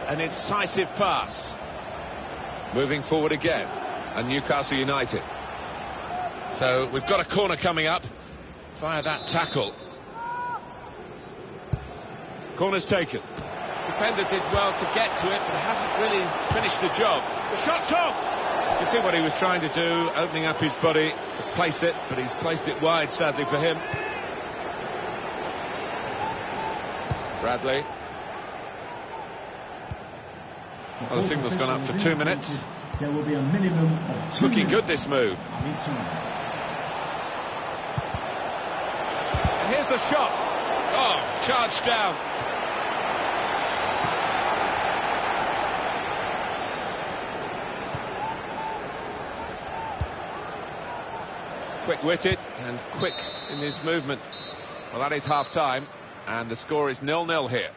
An incisive pass. Moving forward again. And Newcastle United. So we've got a corner coming up via that tackle. Corner's taken. Defender did well to get to it, but hasn't really finished the job. The shot's on! You can see what he was trying to do, opening up his body to place it, but he's placed it wide, sadly for him. Bradley. Well, the signal's gone up for 2 minutes. There will be a minimum of 2 Looking good, this move. And here's the shot. Oh, charged down. Quick-witted and quick in his movement. Well, that is half-time, and the score is 0-0 here.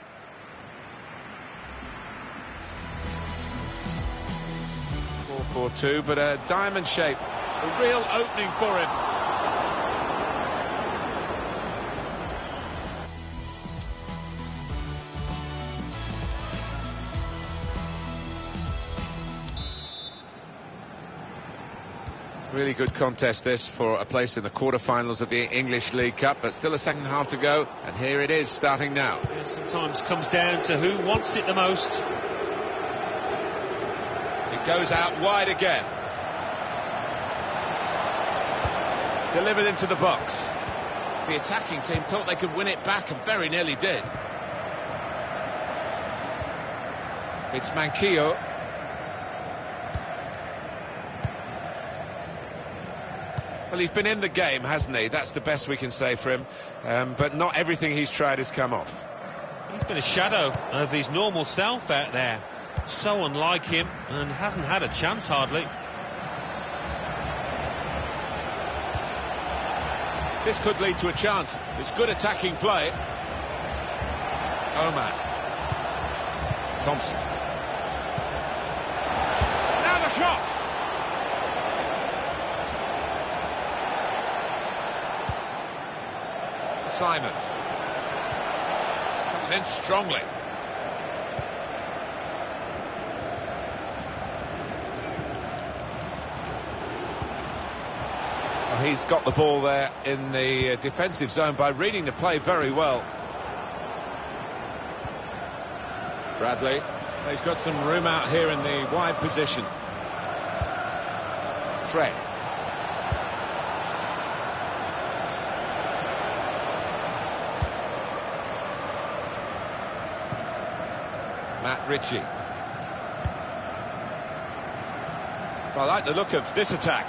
But a diamond shape, a real opening for him. Really good contest this for a place in the quarter-finals of the English League Cup, but still a second half to go, and here it is starting now. It sometimes comes down to who wants it the most. Goes out wide again. Delivered into the box. The attacking team thought they could win it back and very nearly did. It's Manquillo. Well, he's been in the game, hasn't he? That's the best we can say for him. But not everything he's tried has come off. He's been a shadow of his normal self out there. So unlike him, and hasn't had a chance hardly. This could lead to a chance. It's good attacking play. Oman. Thompson. Now the shot! Simon. Comes in strongly. Well, he's got the ball there in the defensive zone by reading the play very well. Bradley. He's got some room out here in the wide position. Fred. Matt Ritchie. Well, I like the look of this attack.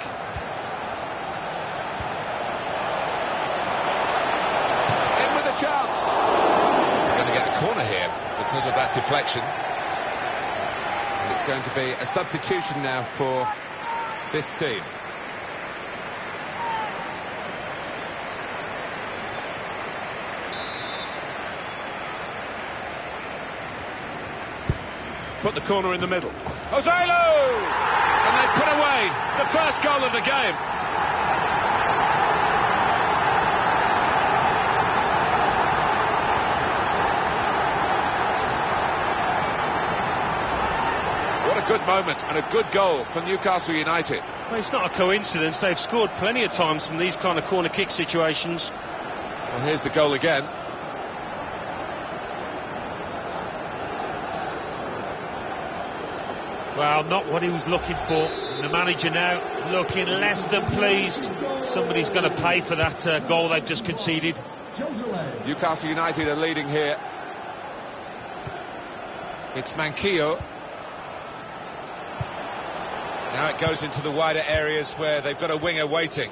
In with a chance. Going to get the corner here because of that deflection. And it's going to be a substitution now for this team. Put the corner in the middle. Ozalo! And they put away the first goal of the game. What a good moment and a good goal for Newcastle United. Well, it's not a coincidence. They've scored plenty of times from these kind of corner kick situations. Well, here's the goal again. Well, not what he was looking for. The manager now looking less than pleased. Somebody's going to pay for that goal they've just conceded. Newcastle United are leading here. It's Manquillo. Now it goes into the wider areas where they've got a winger waiting.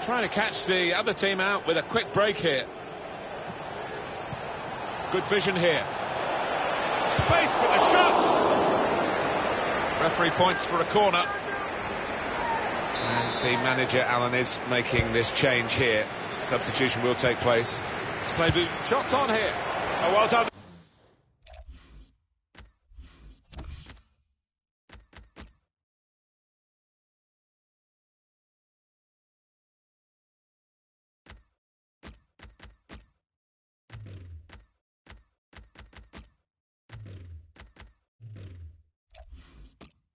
Trying to catch the other team out with a quick break here. Good vision here. Space for the shot! Referee points for a corner. And the manager, Alan, is making this change here. Substitution will take place. Playbook shots on here. Oh, well done.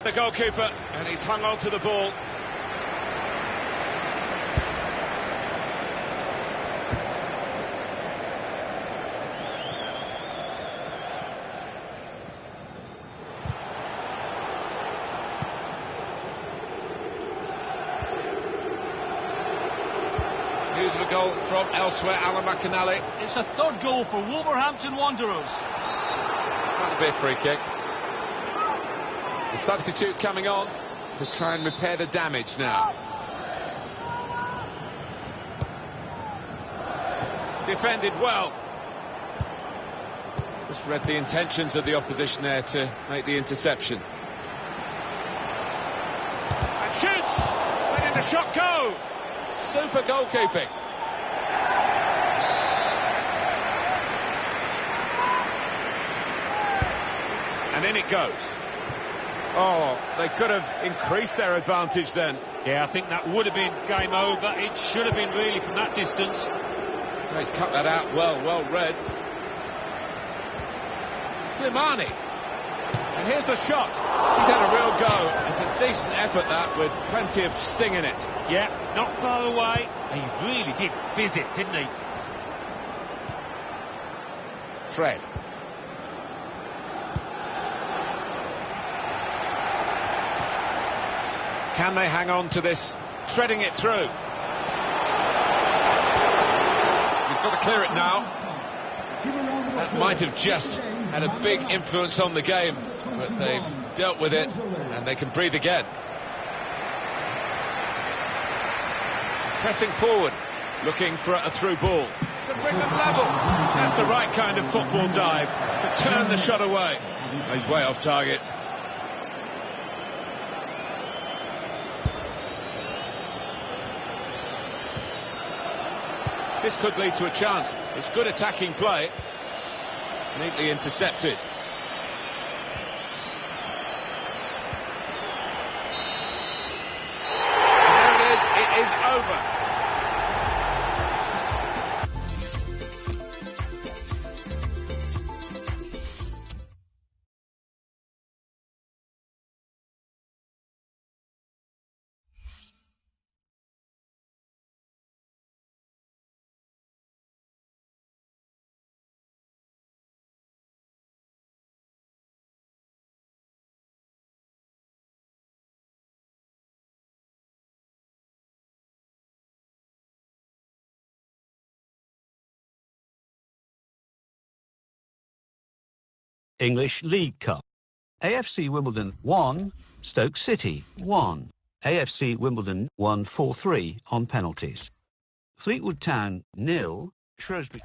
The goalkeeper, and he's hung on to the ball. Here's the goal from elsewhere, Alan McInally. It's a third goal for Wolverhampton Wanderers. That'll be a free kick. The substitute coming on to try and repair the damage now. Defended well. Just read the intentions of the opposition there to make the interception. And shoots! Where did the shot go? Super goalkeeping. And in it goes. Oh, they could have increased their advantage then. Yeah, I think that would have been game over. It should have been really from that distance. Oh, he's cut that out well read. Slimani. And here's the shot. He's had a real go. It's a decent effort, that, with plenty of sting in it. Yeah, not far away. He really did fizz it, didn't he? Fred. Can they hang on to this? Threading it through. You've got to clear it now. That might have just had a big influence on the game, but they've dealt with it and they can breathe again. Pressing forward, looking for a through ball. To bring them level. That's the right kind of football dive to turn the shot away. He's way off target. This could lead to a chance. It's good attacking play. Neatly intercepted. And there it is. It is over. English League Cup. AFC Wimbledon 1, Stoke City 1. AFC Wimbledon won 4-3 on penalties. Fleetwood Town 0, Shrewsbury.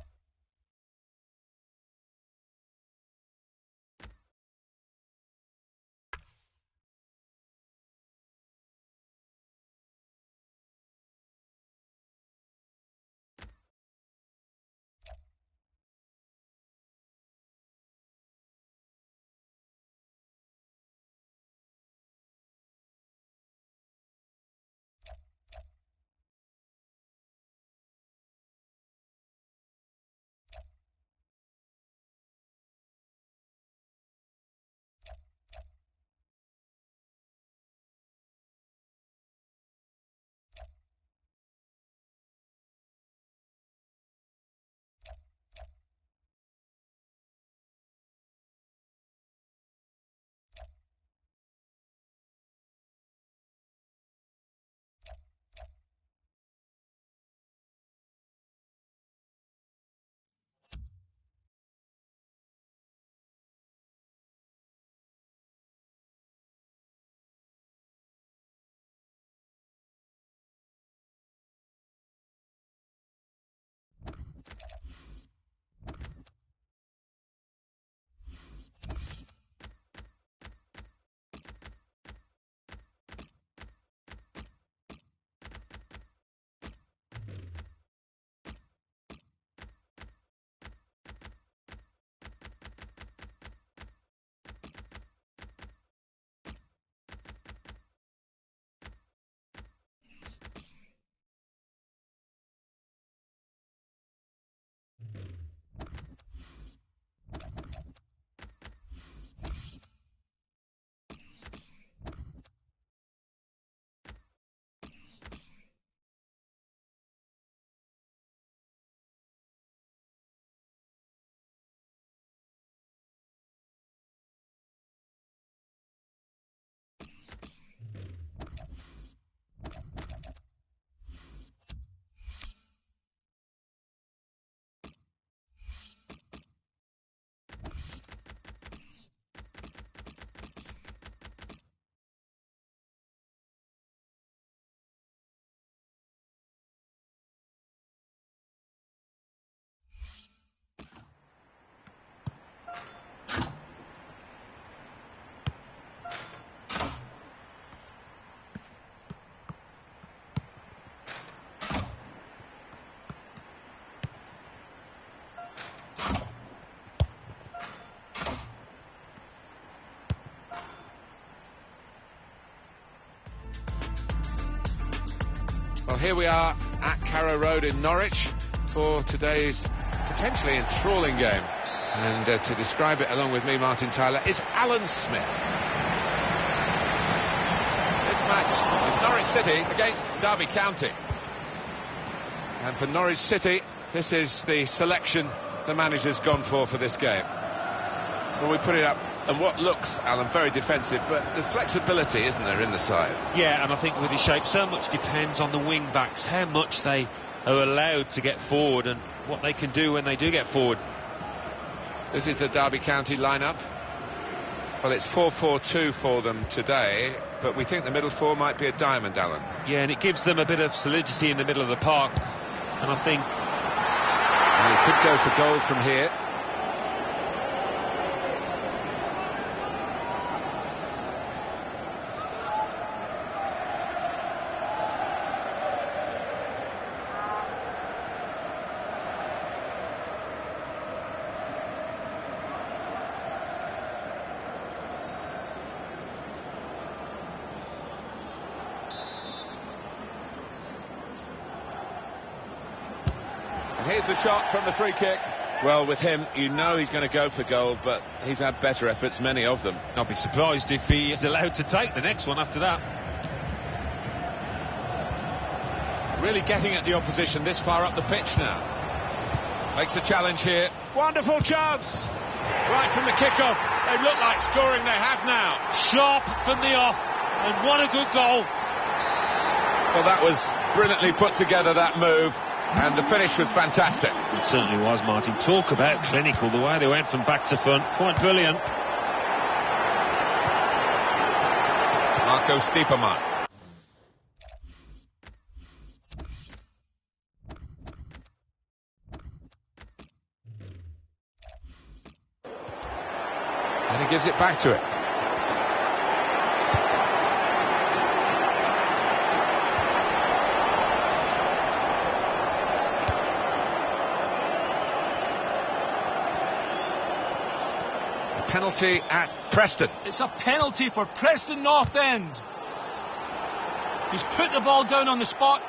Well, here we are at Carrow Road in Norwich for today's potentially enthralling game. And to describe it along with me, Martin Tyler, is Alan Smith. This match is Norwich City against Derby County. And for Norwich City, this is the selection the manager's gone for this game. Well, we put it up, and what looks, Alan, very defensive, but there's flexibility, isn't there, in the side? Yeah, and I think with his shape, so much depends on the wing-backs, how much they are allowed to get forward and what they can do when they do get forward. This is the Derby County lineup. Well, it's 4-4-2 for them today, but we think the middle four might be a diamond, Alan. Yeah, and it gives them a bit of solidity in the middle of the park, and I think... And he could go for goal from here. Here's the shot from the free kick. Well, with him, you know he's going to go for goal, but he's had better efforts, many of them. I'll be surprised if he is allowed to take the next one after that. Really getting at the opposition this far up the pitch now. Makes the challenge here. Wonderful chance! Right from the kick-off. They look like scoring, they have now. Sharp from the off, and what a good goal. Well, that was brilliantly put together, that move, and the finish was fantastic. It certainly was, Martin. Talk about clinical, the way they went from back to front. Quite brilliant. Marco Stiepermann. And he gives it back to it. A penalty at Preston. It's a penalty for Preston North End. He's put the ball down on the spot.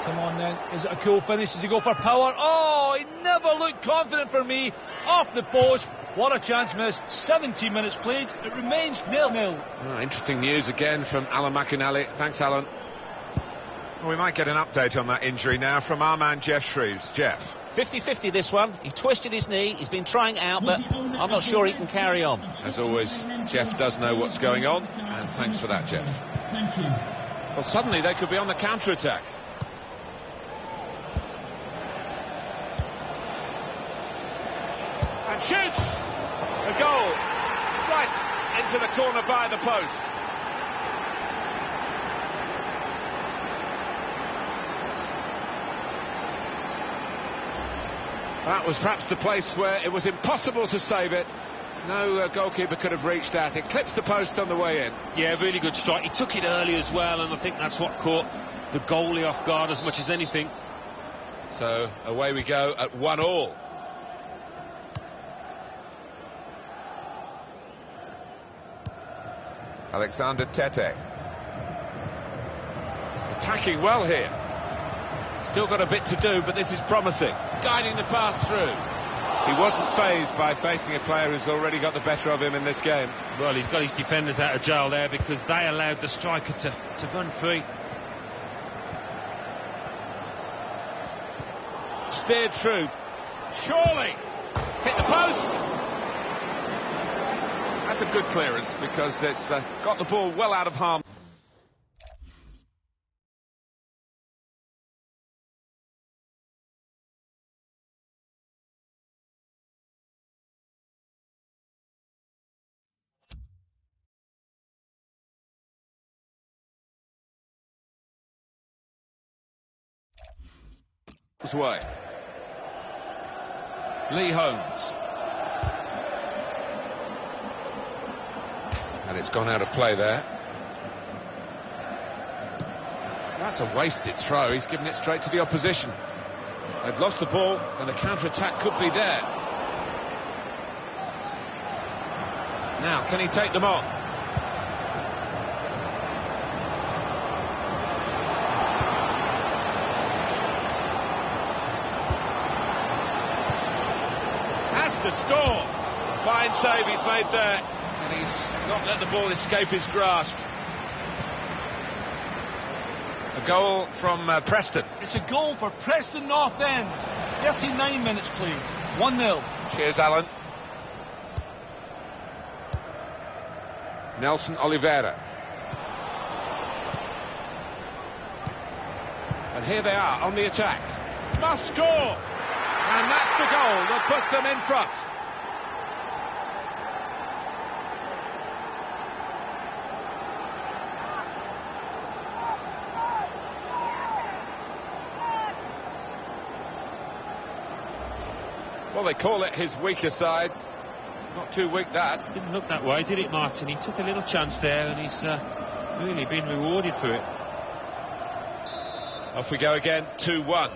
Come on then, is it a cool finish? Does he go for power? Oh, he never looked confident for me. Off the post. What a chance missed. 17 minutes played. It remains 0-0. Oh, interesting news again from Alan McInally. Thanks, Alan. Well, we might get an update on that injury now from our man Jeff Shreves. Jeff. 50-50 this one. He twisted his knee. He's been trying it out, but I'm not sure he can carry on. As always, Jeff does know what's going on, and thanks for that, Jeff. Thank you. Well, suddenly they could be on the counter-attack. And shoots! A goal right into the corner by the post. That was perhaps the place where it was impossible to save it. No goalkeeper could have reached that. It clips the post on the way in. Yeah, really good strike. He took it early as well, and I think that's what caught the goalie off guard as much as anything. So away we go at 1-1. Alexander Tete. Attacking well here. Still got a bit to do, but this is promising. Guiding the pass through. He wasn't fazed by facing a player who's already got the better of him in this game. Well, he's got his defenders out of jail there because they allowed the striker to run free. Steered through. Surely! Hit the post! That's a good clearance because it's got the ball well out of harm. Way. Lee Holmes. And it's gone out of play there. That's a wasted throw. He's given it straight to the opposition. They've lost the ball and the counter-attack could be there. Now, can he take them on? To score. Fine save he's made there, and he's not let the ball escape his grasp. A goal from Preston. It's a goal for Preston North End. 39 minutes played. 1-0. Cheers, Alan. Nelson Oliveira. And here they are on the attack. Must score! And that's the goal that puts them in front. Well, they call it his weaker side. Not too weak, that. Didn't look that way, did it, Martin? He took a little chance there, and he's really been rewarded for it. Off we go again, 2-1.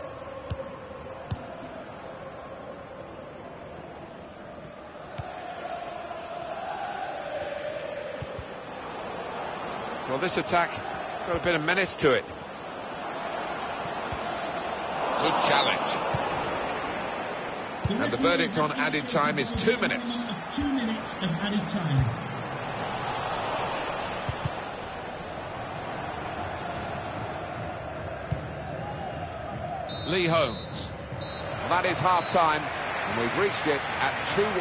Well, this attack got a bit of menace to it. Good Good challenge. And the verdict on added time is 2 minutes. 2 minutes of added time. Lee Holmes. That is half-time, and we've reached it at 2-1.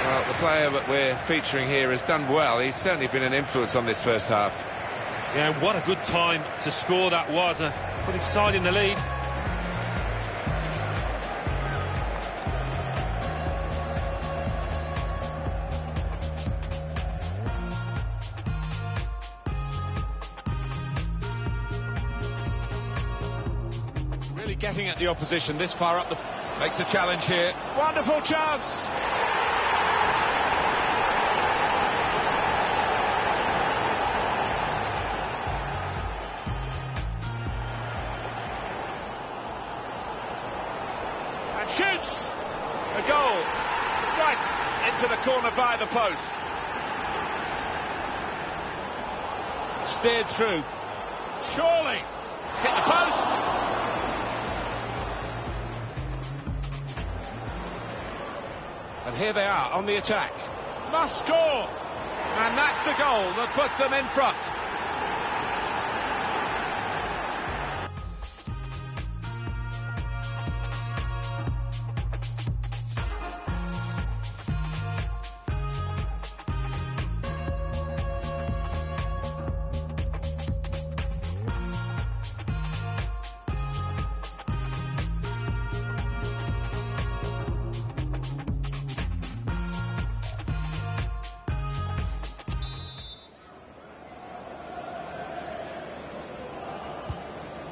Well, the player that we're featuring here has done well. He's certainly been an influence on this first half. Yeah, what a good time to score that was, putting his side in the lead. Really getting at the opposition this far up the... Makes a challenge here. Wonderful chance! And shoots! A goal! Right into the corner via the post. Steered through. Surely! Hit the post! And here they are on the attack. Must score! And that's the goal that puts them in front.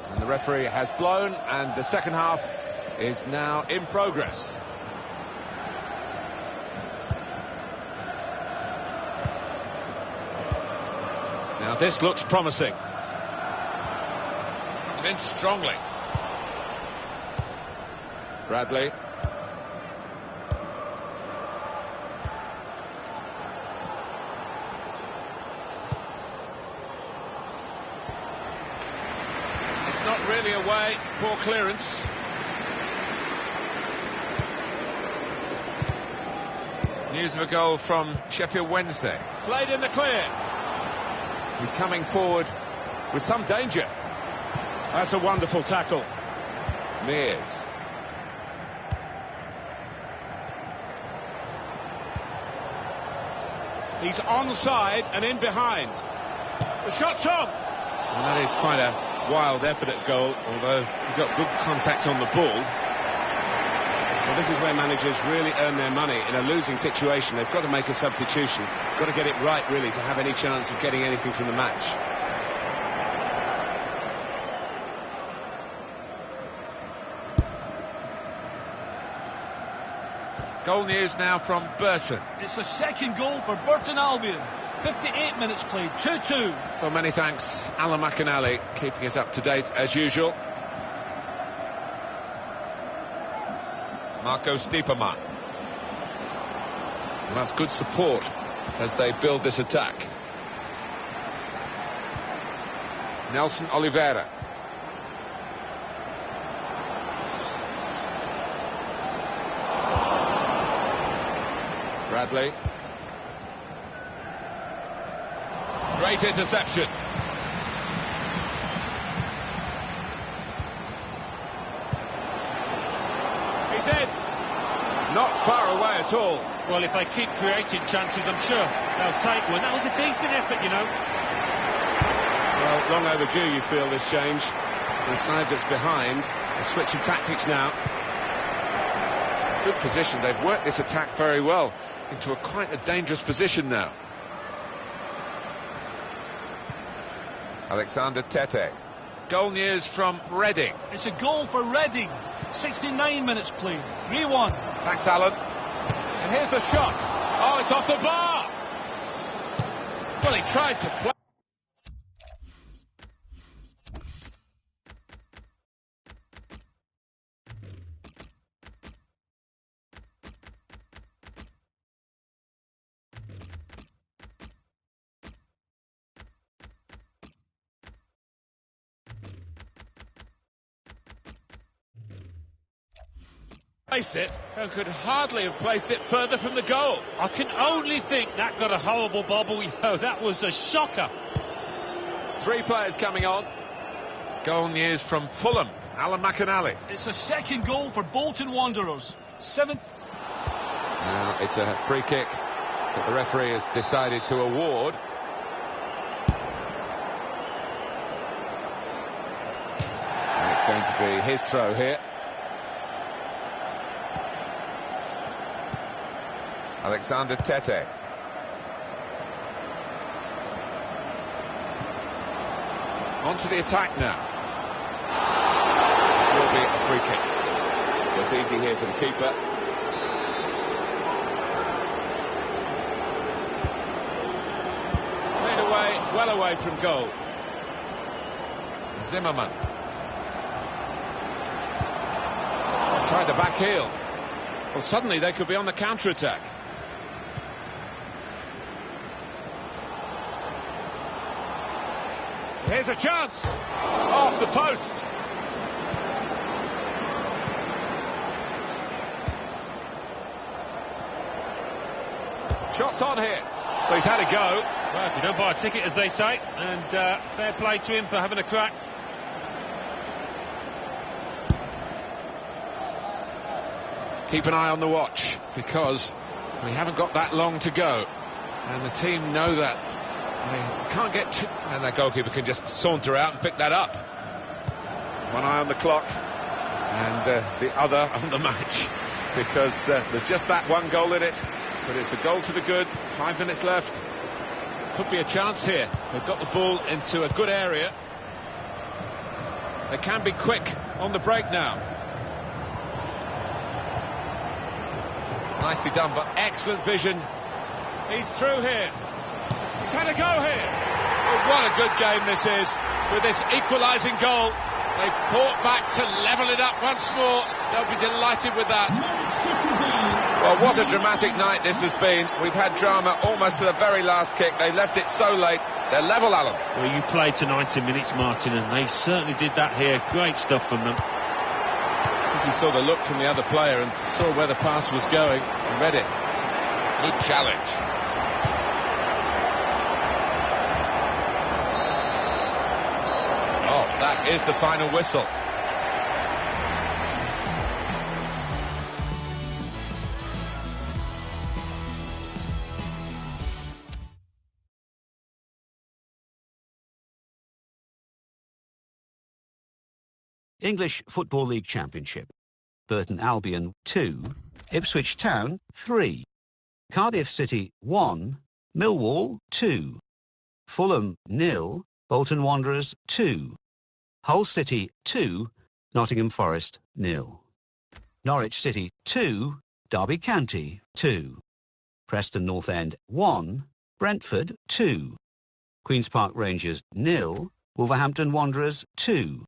And the referee has blown, and the second half is now in progress. Now this looks promising. Comes in strongly. Bradley. Not really away, poor clearance. News of a goal from Sheffield Wednesday. Played in the clear. He's coming forward with some danger. That's a wonderful tackle. Mears. He's onside and in behind. The shot's on. And that is quite a wild effort at goal, although he got good contact on the ball. Well, this is where managers really earn their money. In a losing situation, they've got to make a substitution. Got to get it right, really, to have any chance of getting anything from the match. Goal news now from Burton. It's the second goal for Burton Albion. 58 minutes played, 2-2. Well, many thanks, Alan McInally, keeping us up to date as usual. Marco Stiepermann. And that's good support as they build this attack. Nelson Oliveira. Bradley. Great interception. He's in. Not far away at all. Well, if they keep creating chances, I'm sure they'll take one. That was a decent effort, you know. Well, long overdue, you feel, this change. The side that's behind, a switch of tactics now. Good position. They've worked this attack very well into quite a dangerous position now. Alexander Tete. Goal news from Reading. It's a goal for Reading. 69 minutes played, 3-1. Thanks, Alan. And here's the shot. Oh, it's off the bar. Well, he tried to play. place it and could hardly have placed it further from the goal. I can only think that got a horrible bobble. That was a shocker. 3 players coming on. Goal news from Fulham, Alan McInally. It's a second goal for Bolton Wanderers. 7th. Now it's a free kick that the referee has decided to award. And it's going to be his throw here. Alexander Tete. On to the attack now. It will be a free kick. It's easy here for the keeper. Made away, well away from goal. Zimmerman. Tried the back heel. Well, suddenly they could be on the counter-attack. Here's a chance. Off the post. Shots on here. Well, he's had a go. Well, if you don't buy a ticket, as they say, and fair play to him for having a crack. Keep an eye on the watch, because we haven't got that long to go. And the team know that. They can't get to... And their goalkeeper can just saunter out and pick that up. One eye on the clock, and the other on the match. Because there's just that one goal in it. But it's a goal to the good. 5 minutes left. Could be a chance here. They've got the ball into a good area. They can be quick on the break now. Nicely done, but excellent vision. He's through here. He's had a go here. Oh, what a good game this is. With this equalising goal, they've fought back to level it up once more. They'll be delighted with that. Well, what a dramatic night this has been. We've had drama almost to the very last kick. They left it so late. They're level, Alan. Well, you played to 90 minutes, Martin, and they certainly did that here. Great stuff from them. I think he saw the look from the other player and saw where the pass was going and read it. Good challenge. Oh, that is the final whistle. English Football League Championship. Burton Albion 2, Ipswich Town 3, Cardiff City 1, Millwall 2, Fulham 0, Bolton Wanderers 2, Hull City 2, Nottingham Forest 0, Norwich City 2, Derby County 2, Preston North End 1, Brentford 2, Queen's Park Rangers 0, Wolverhampton Wanderers 2,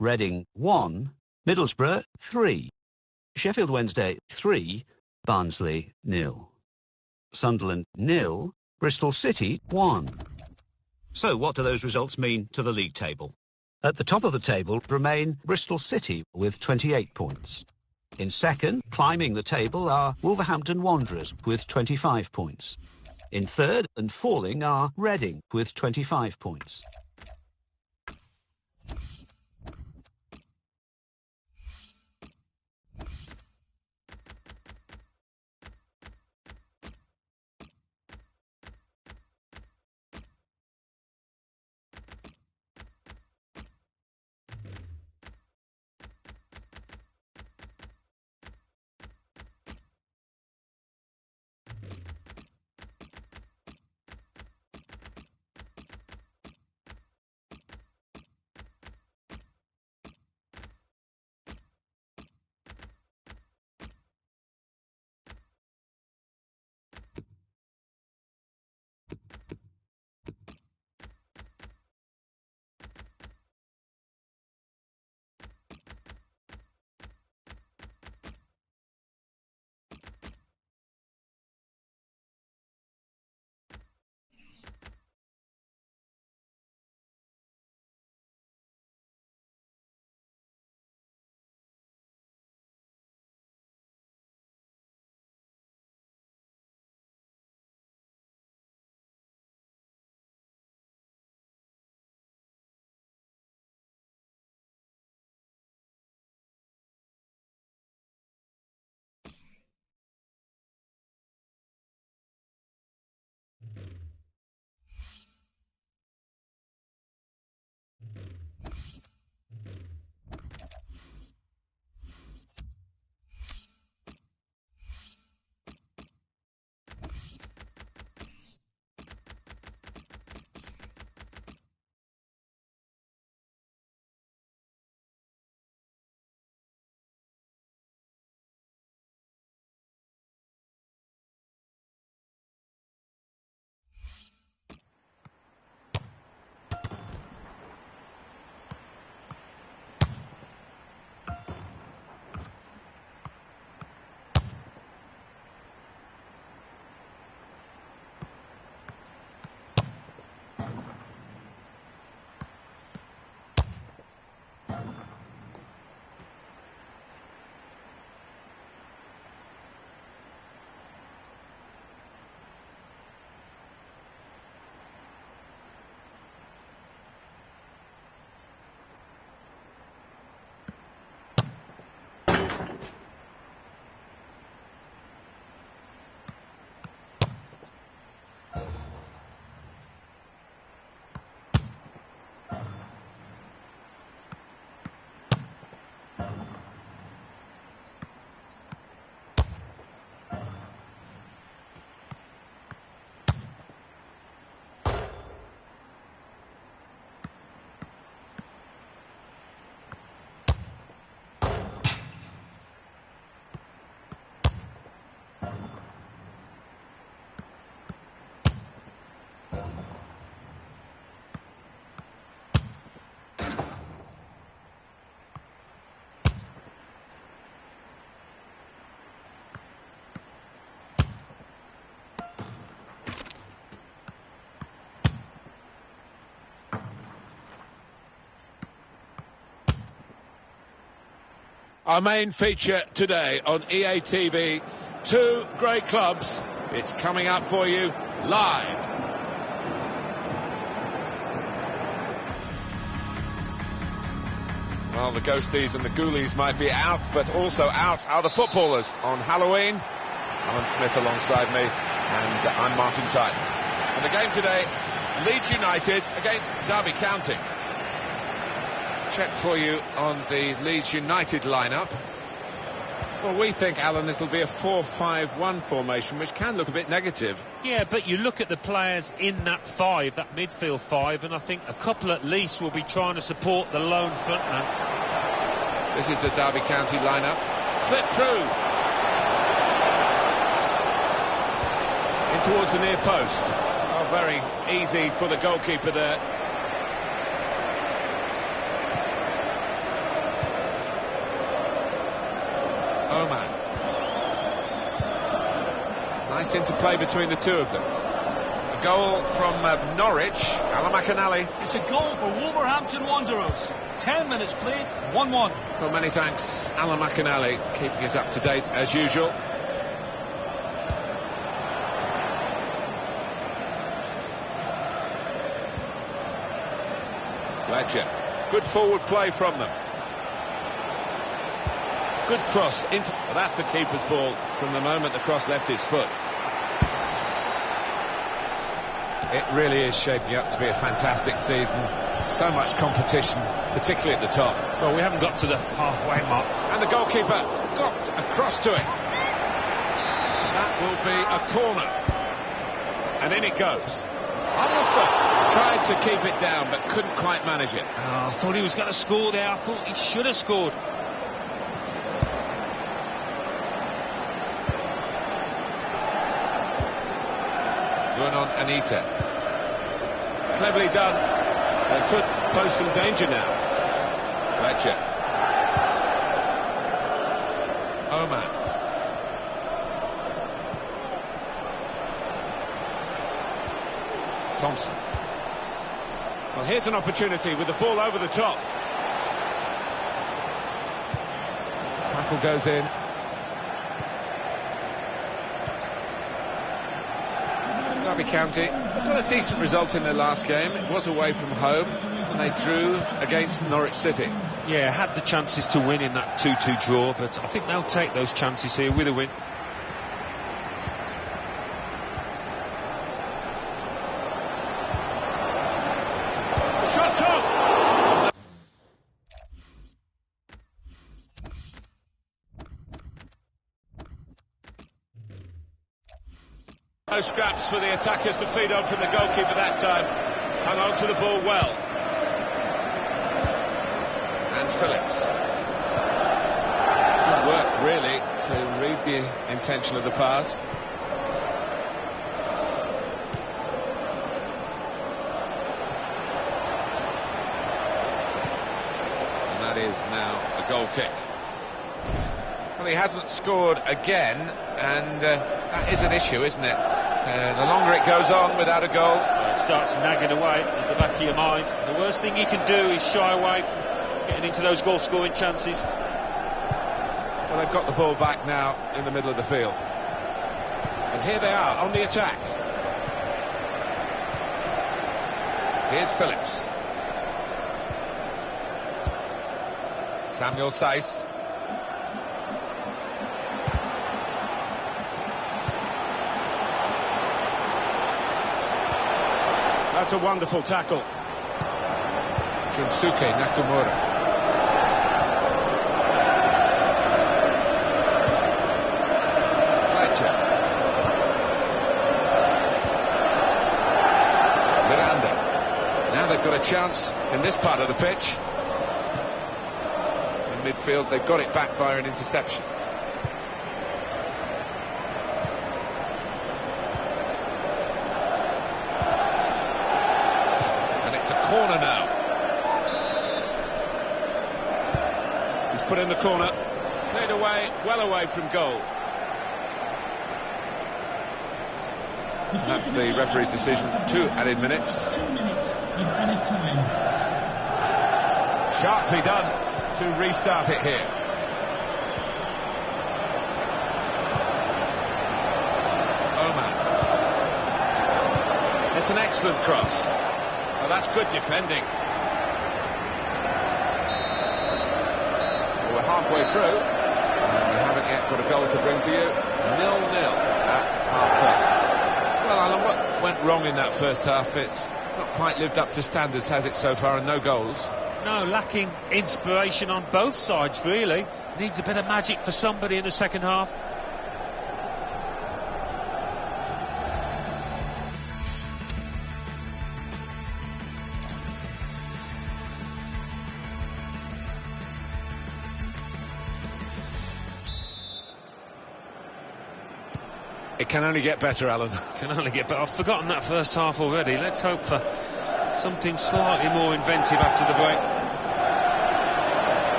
Reading 1, Middlesbrough 3, Sheffield Wednesday 3, Barnsley 0, Sunderland 0, Bristol City 1. So what do those results mean to the league table? At the top of the table remain Bristol City with 28 points. In second, climbing the table, are Wolverhampton Wanderers with 25 points. In third and falling are Reading with 25 points. Our main feature today on EA TV, two great clubs. It's coming up for you live. Well, the ghosties and the ghoulies might be out, but also out are the footballers on Halloween. Alan Smith alongside me, and I'm Martin Type. And the game today, Leeds United against Derby County. Check for you on the Leeds United lineup. Well, we think, Alan, it'll be a 4-5-1 formation, which can look a bit negative. Yeah, but you look at the players in that five, that midfield five, and I think a couple at least will be trying to support the lone frontman. This is the Derby County lineup. Slip through. In towards the near post. Oh, very easy for the goalkeeper there. Oman. Nice interplay between the two of them. A goal from Norwich, Alan McAnally. It's a goal for Wolverhampton Wanderers. 10 minutes played, 1-1. Well, many thanks, Alan McAnally, keeping us up to date as usual. Ledger. Good forward play from them. Good cross into... Well, that's the keeper's ball from the moment the cross left his foot. It really is shaping up to be a fantastic season. So much competition, particularly at the top. Well, we haven't got to the halfway mark. And the goalkeeper got across to it. That will be a corner. And in it goes. Tried to keep it down, but couldn't quite manage it. Oh, I thought he was going to score there. I thought he should have scored. Going on Anita. Cleverly done. They could pose some danger now. Ledger. Oman. Thompson. Well, here's an opportunity with the ball over the top. Tackle goes in. Derby County got a decent result in their last game. It was away from home, and they drew against Norwich City. Yeah, had the chances to win in that 2-2 draw, but I think they'll take those chances here with a win. Shots on! No scraps for the attackers to feed on from the goalkeeper that time. Hung on to the ball well. And Phillips. Good work, really, to read the intention of the pass. And that is now a goal kick. Well, he hasn't scored again, and that is an issue, isn't it? The longer it goes on without a goal, it starts nagging away at the back of your mind. The worst thing you can do is shy away from getting into those goal-scoring chances. Well, they've got the ball back now in the middle of the field. And here they are on the attack. Here's Phillips. Samuel Saiss. That's a wonderful tackle. Shunsuke Nakamura. Fletcher. Miranda. Now they've got a chance in this part of the pitch. In midfield, they've got it back via an interception. Corner now. He's put in the corner, cleared away, well away from goal. And that's the referee's decision. 2 added minutes. 2 minutes of added time. Sharply done to restart it here. It's an excellent cross. Well, that's good defending. Well, we're halfway through, and we haven't yet got a goal to bring to you. 0-0 at half-time. Well, Alan, what went wrong in that first half? It's not quite lived up to standards, has it, so far, and no goals? No, lacking inspiration on both sides, really. Needs a bit of magic for somebody in the second half. It can only get better, Alan. Can only get better. I've forgotten that first half already. Let's hope for something slightly more inventive after the break.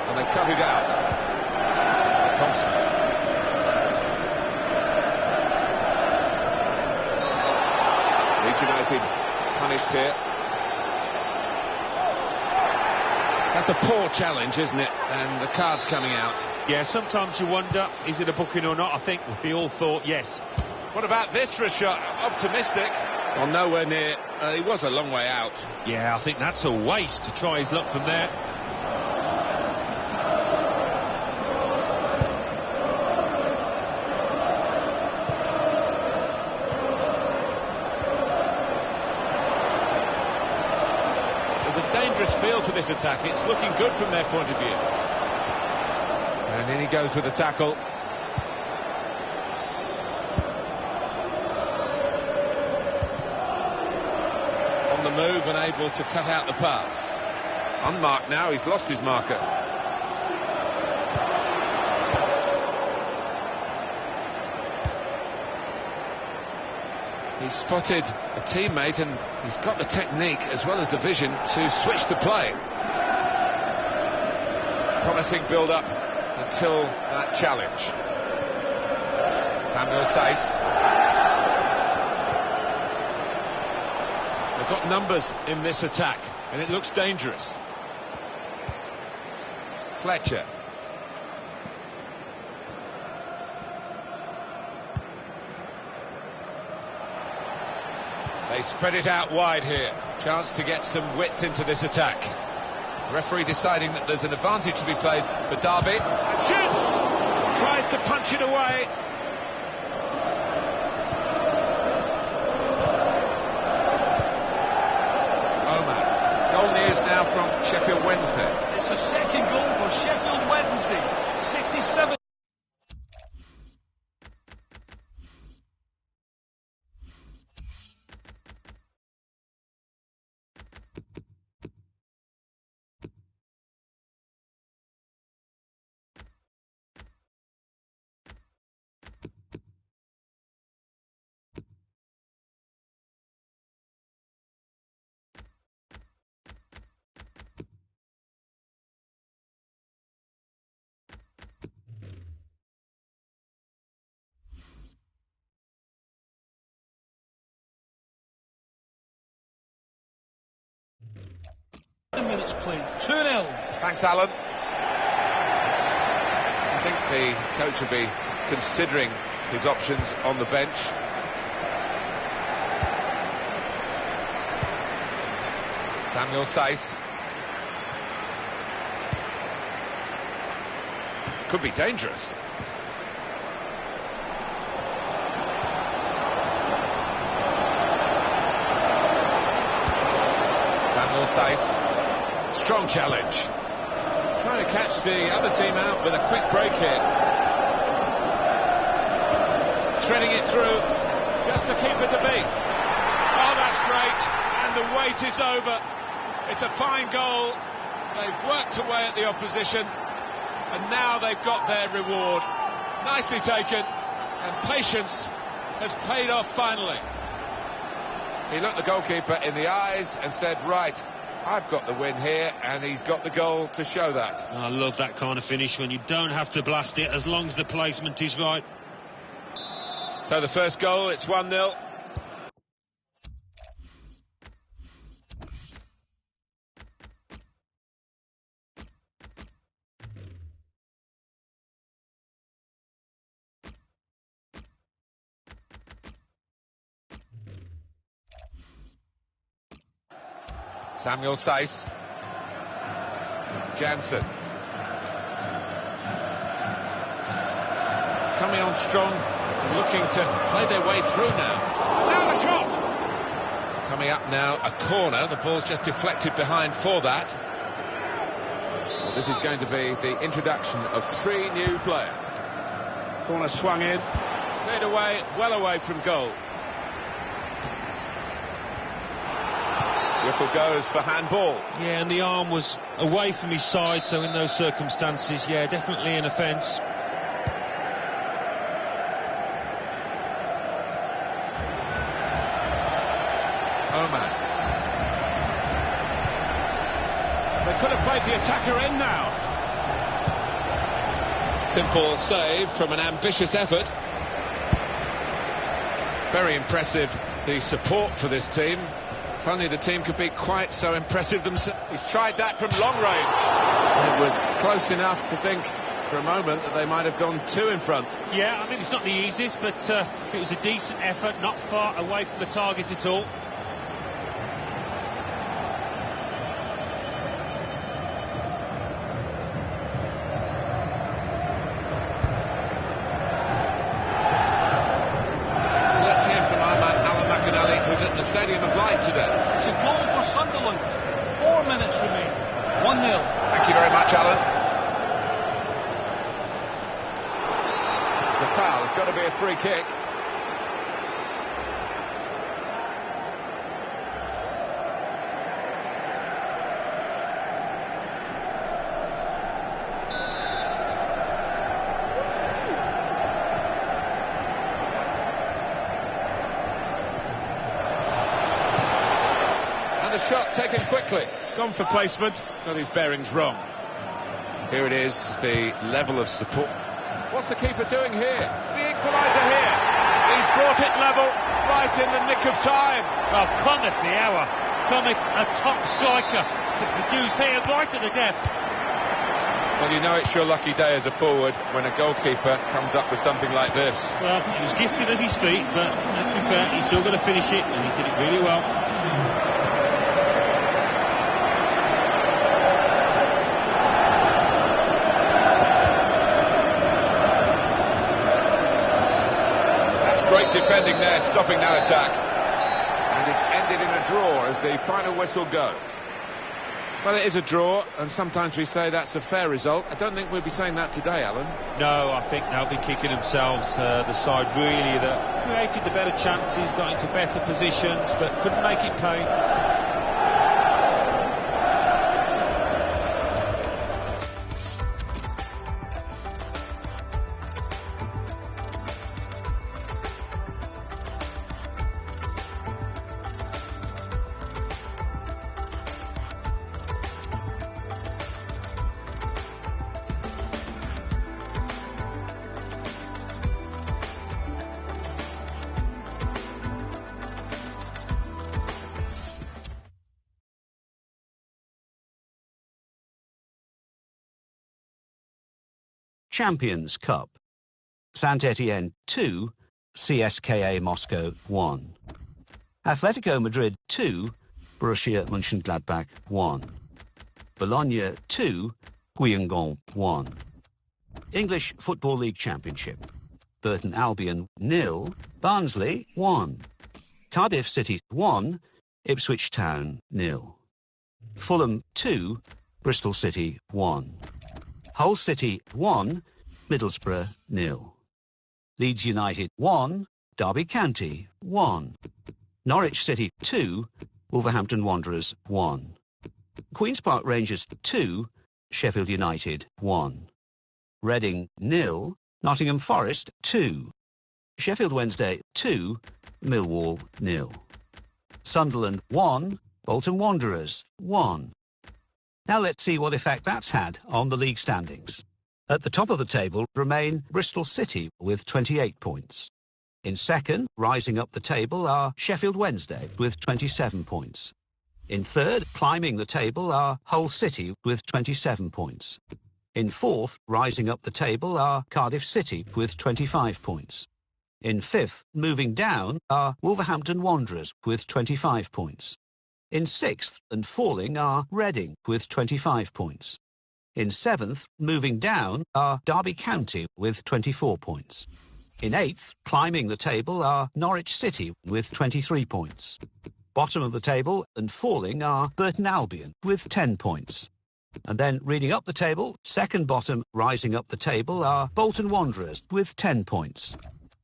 And they've cut it out. Thompson. Leeds United punished here. That's a poor challenge, isn't it? And the card's coming out. Yeah, sometimes you wonder, is it a booking or not? I think we all thought yes. What about this for a shot? Optimistic. Well, nowhere near. He was a long way out. Yeah, I think that's a waste to try his luck from there. Dangerous feel to this attack. It's looking good from their point of view. And in he goes with the tackle. On the move and able to cut out the pass. Unmarked now, he's lost his marker. He's spotted a teammate and he's got the technique as well as the vision to switch the play. Promising build-up until that challenge. Samuel Saiss. They've got numbers in this attack and it looks dangerous. Fletcher. They spread it out wide here. Chance to get some width into this attack. Referee deciding that there's an advantage to be played for Derby. And shoots! Tries to punch it away. Oman. Goal news now from Sheffield Wednesday. It's a second goal for Sheffield Wednesday. 67. Minutes played. 2-0. Thanks, Alan. I think the coach will be considering his options on the bench. Samuel Saiss. Could be dangerous. Samuel Saiss. Strong challenge. Trying to catch the other team out with a quick break here. Threading it through, just to keep it the beat. Oh, that's great, and the wait is over. It's a fine goal. They've worked away at the opposition, and now they've got their reward. Nicely taken, and patience has paid off finally. He looked the goalkeeper in the eyes and said, right, I've got the win here, and he's got the goal to show that. I love that kind of finish when you don't have to blast it as long as the placement is right. So the first goal, it's 1-0. Samuel Saiss. Jansen. Coming on strong, looking to play their way through now. Now the shot! Coming up now, a corner. The ball's just deflected behind for that. Well, this is going to be the introduction of 3 new players. Corner swung in, cleared away, well away from goal. Whistle goes for handball. Yeah, and the arm was away from his side, so in those circumstances, yeah, definitely an offence. Oman. They could have played the attacker in now. Simple save from an ambitious effort. Very impressive, the support for this team. If only the team could be quite so impressive themselves. He's tried that from long range. It was close enough to think for a moment that they might have gone 2 in front. Yeah, I mean, it's not the easiest, but it was a decent effort, not far away from the target at all. Stadium of Light today. It's a goal for Sunderland. 4 minutes remain. 1-0. Thank you very much, Alan. It's a foul. It's got to be a free kick. The shot taken quickly, gone for placement, got his bearings wrong. Here it is, the level of support. What's the keeper doing here? The equaliser here. He's brought it level, right in the nick of time. Well, cometh the hour, cometh a top striker to produce here right at the death. Well, you know it's your lucky day as a forward when a goalkeeper comes up with something like this. Well, he was gifted at his feet, but let's be fair, he's still got to finish it, and he did it really well. Great defending there, stopping that attack. And it's ended in a draw as the final whistle goes. Well, it is a draw, and sometimes we say that's a fair result. I don't think we'll be saying that today, Alan. No, I think they'll be kicking themselves. The side really that created the better chances, got into better positions, but couldn't make it pay. Champions Cup. Saint-Étienne 2, CSKA Moscow 1. Atletico Madrid 2, Borussia Mönchengladbach 1. Bologna 2, Guingamp 1. English Football League Championship. Burton Albion 0, Barnsley 1. Cardiff City 1, Ipswich Town 0. Fulham 2, Bristol City 1. Hull City 1, Middlesbrough 0. Leeds United 1, Derby County 1. Norwich City 2, Wolverhampton Wanderers 1. Queen's Park Rangers 2, Sheffield United 1. Reading 0, Nottingham Forest 2. Sheffield Wednesday 2, Millwall 0. Sunderland 1, Bolton Wanderers 1. Now let's see what effect that's had on the league standings. At the top of the table remain Bristol City with 28 points. In second, rising up the table, are Sheffield Wednesday with 27 points. In third, climbing the table, are Hull City with 27 points. In fourth, rising up the table, are Cardiff City with 25 points. In fifth, moving down, are Wolverhampton Wanderers with 25 points. In 6th and falling are Reading with 25 points. In 7th, moving down, are Derby County with 24 points. In 8th, climbing the table, are Norwich City with 23 points. Bottom of the table and falling are Burton Albion with 10 points. And then reading up the table, second bottom rising up the table are Bolton Wanderers with 10 points.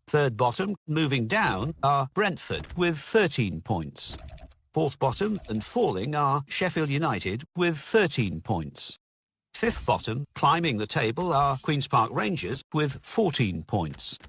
Third bottom moving down are Brentford with 13 points. Fourth bottom and falling are Sheffield United with 13 points. Fifth bottom climbing the table are Queen's Park Rangers with 14 points.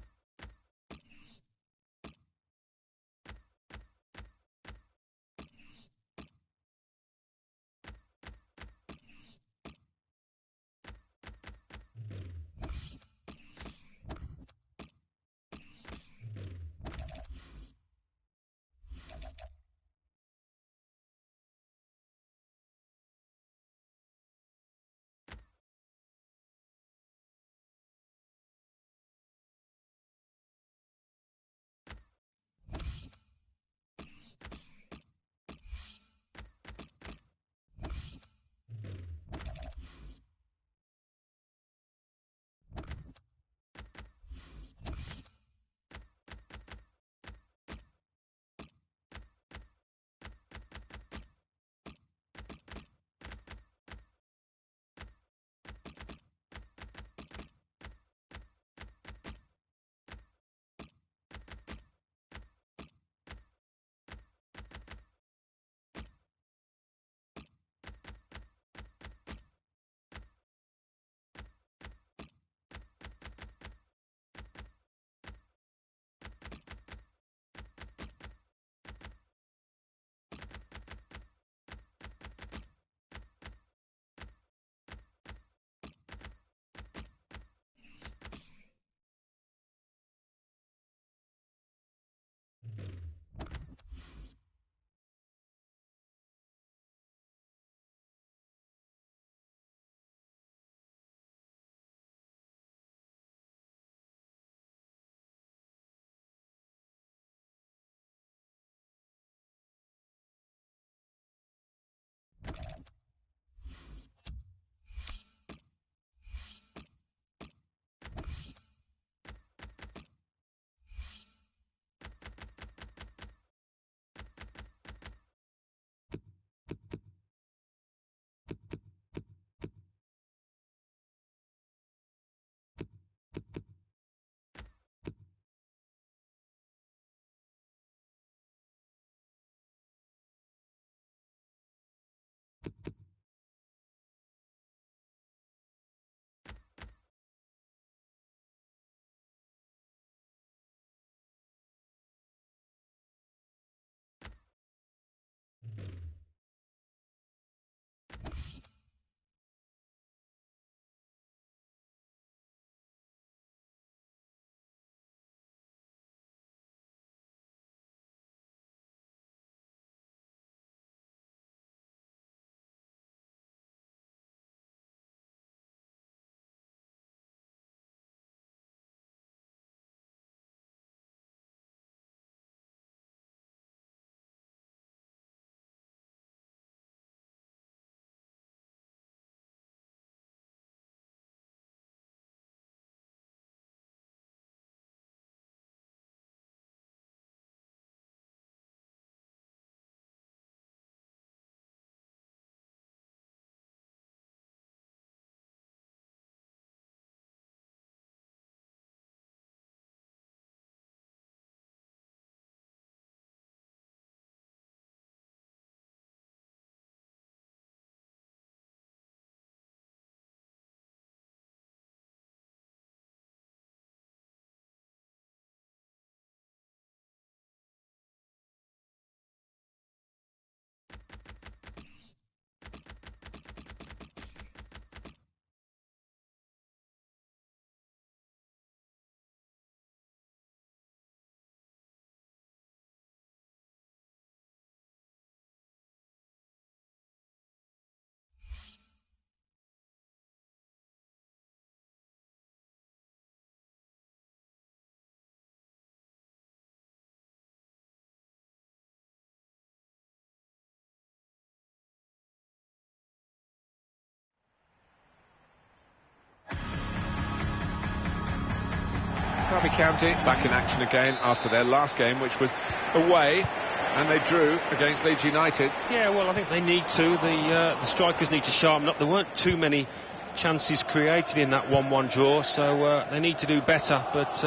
Derby County back in action again after their last game, which was away, and they drew against Leeds United. Yeah, well, I think they need to. The strikers need to sharpen up. There weren't too many chances created in that 1-1 draw, so they need to do better, but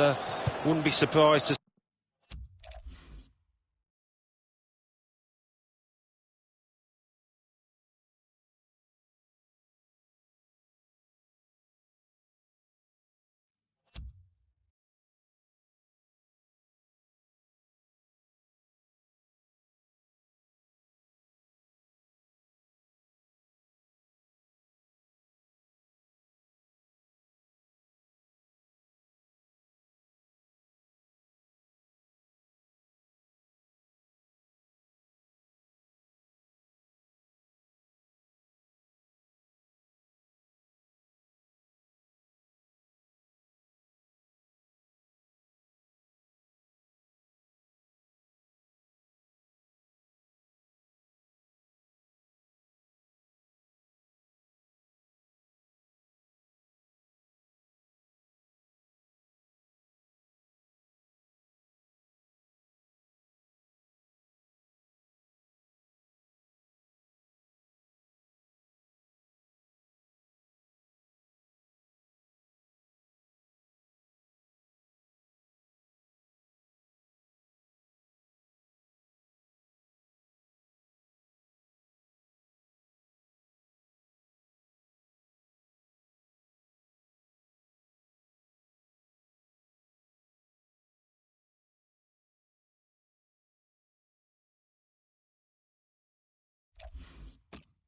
wouldn't be surprised to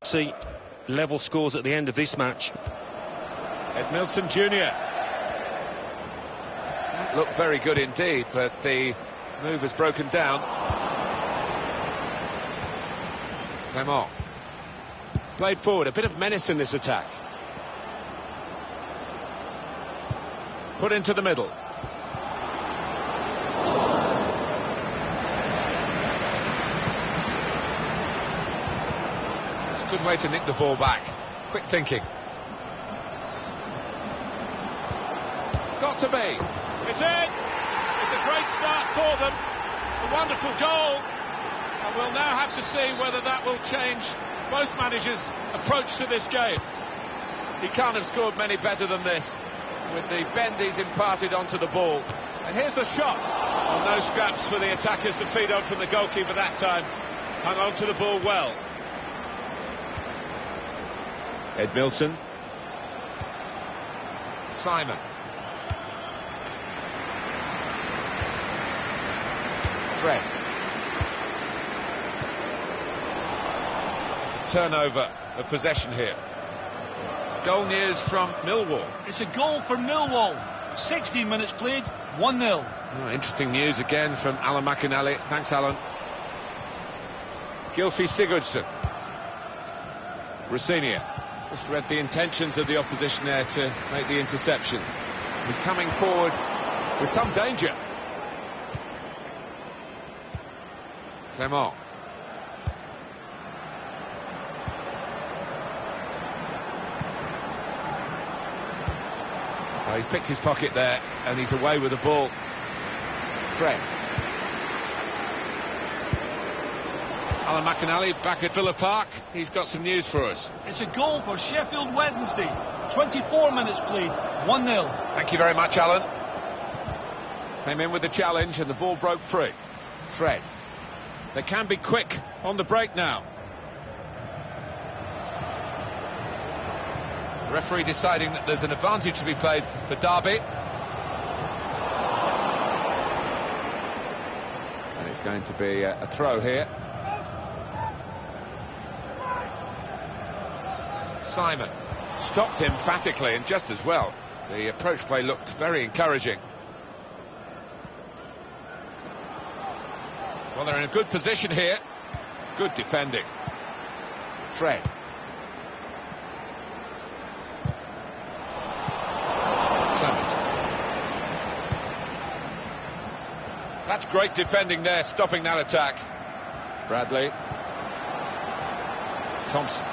see level scores at the end of this match. Edmilson Jr. Looked very good indeed, but the move has broken down. Clement. Played forward, a bit of menace in this attack. Put into the middle. It's a good way to nick the ball back. Quick thinking. Got to be. It's in. It's a great start for them. A wonderful goal. And we'll now have to see whether that will change both managers' approach to this game. He can't have scored many better than this, with the bend he's imparted onto the ball. And here's the shot. Oh, no scraps for the attackers to feed on from the goalkeeper that time. Hung on to the ball well. Edmilson. Simon. Fred. It's a turnover of possession here. Goal news from Millwall. It's a goal for Millwall. 16 minutes played, 1-0. Oh, interesting news again from Alan McInally. Thanks, Alan. Gylfi Sigurdsson. Rossinia. Just read the intentions of the opposition there to make the interception. He's coming forward with some danger. Clement. Oh, he's picked his pocket there, and he's away with the ball. Fred. Alan McInally back at Villa Park. He's got some news for us. It's a goal for Sheffield Wednesday. 24 minutes played, 1-0. Thank you very much, Alan. Came in with the challenge, and the ball broke free. Fred. They can be quick on the break now. The referee deciding that there's an advantage to be played for Derby. And it's going to be a throw here. Simon stopped emphatically, and just as well. The approach play looked very encouraging. Well, they're in a good position here. Good defending. Fred. Clement. That's great defending there, stopping that attack. Bradley. Thompson.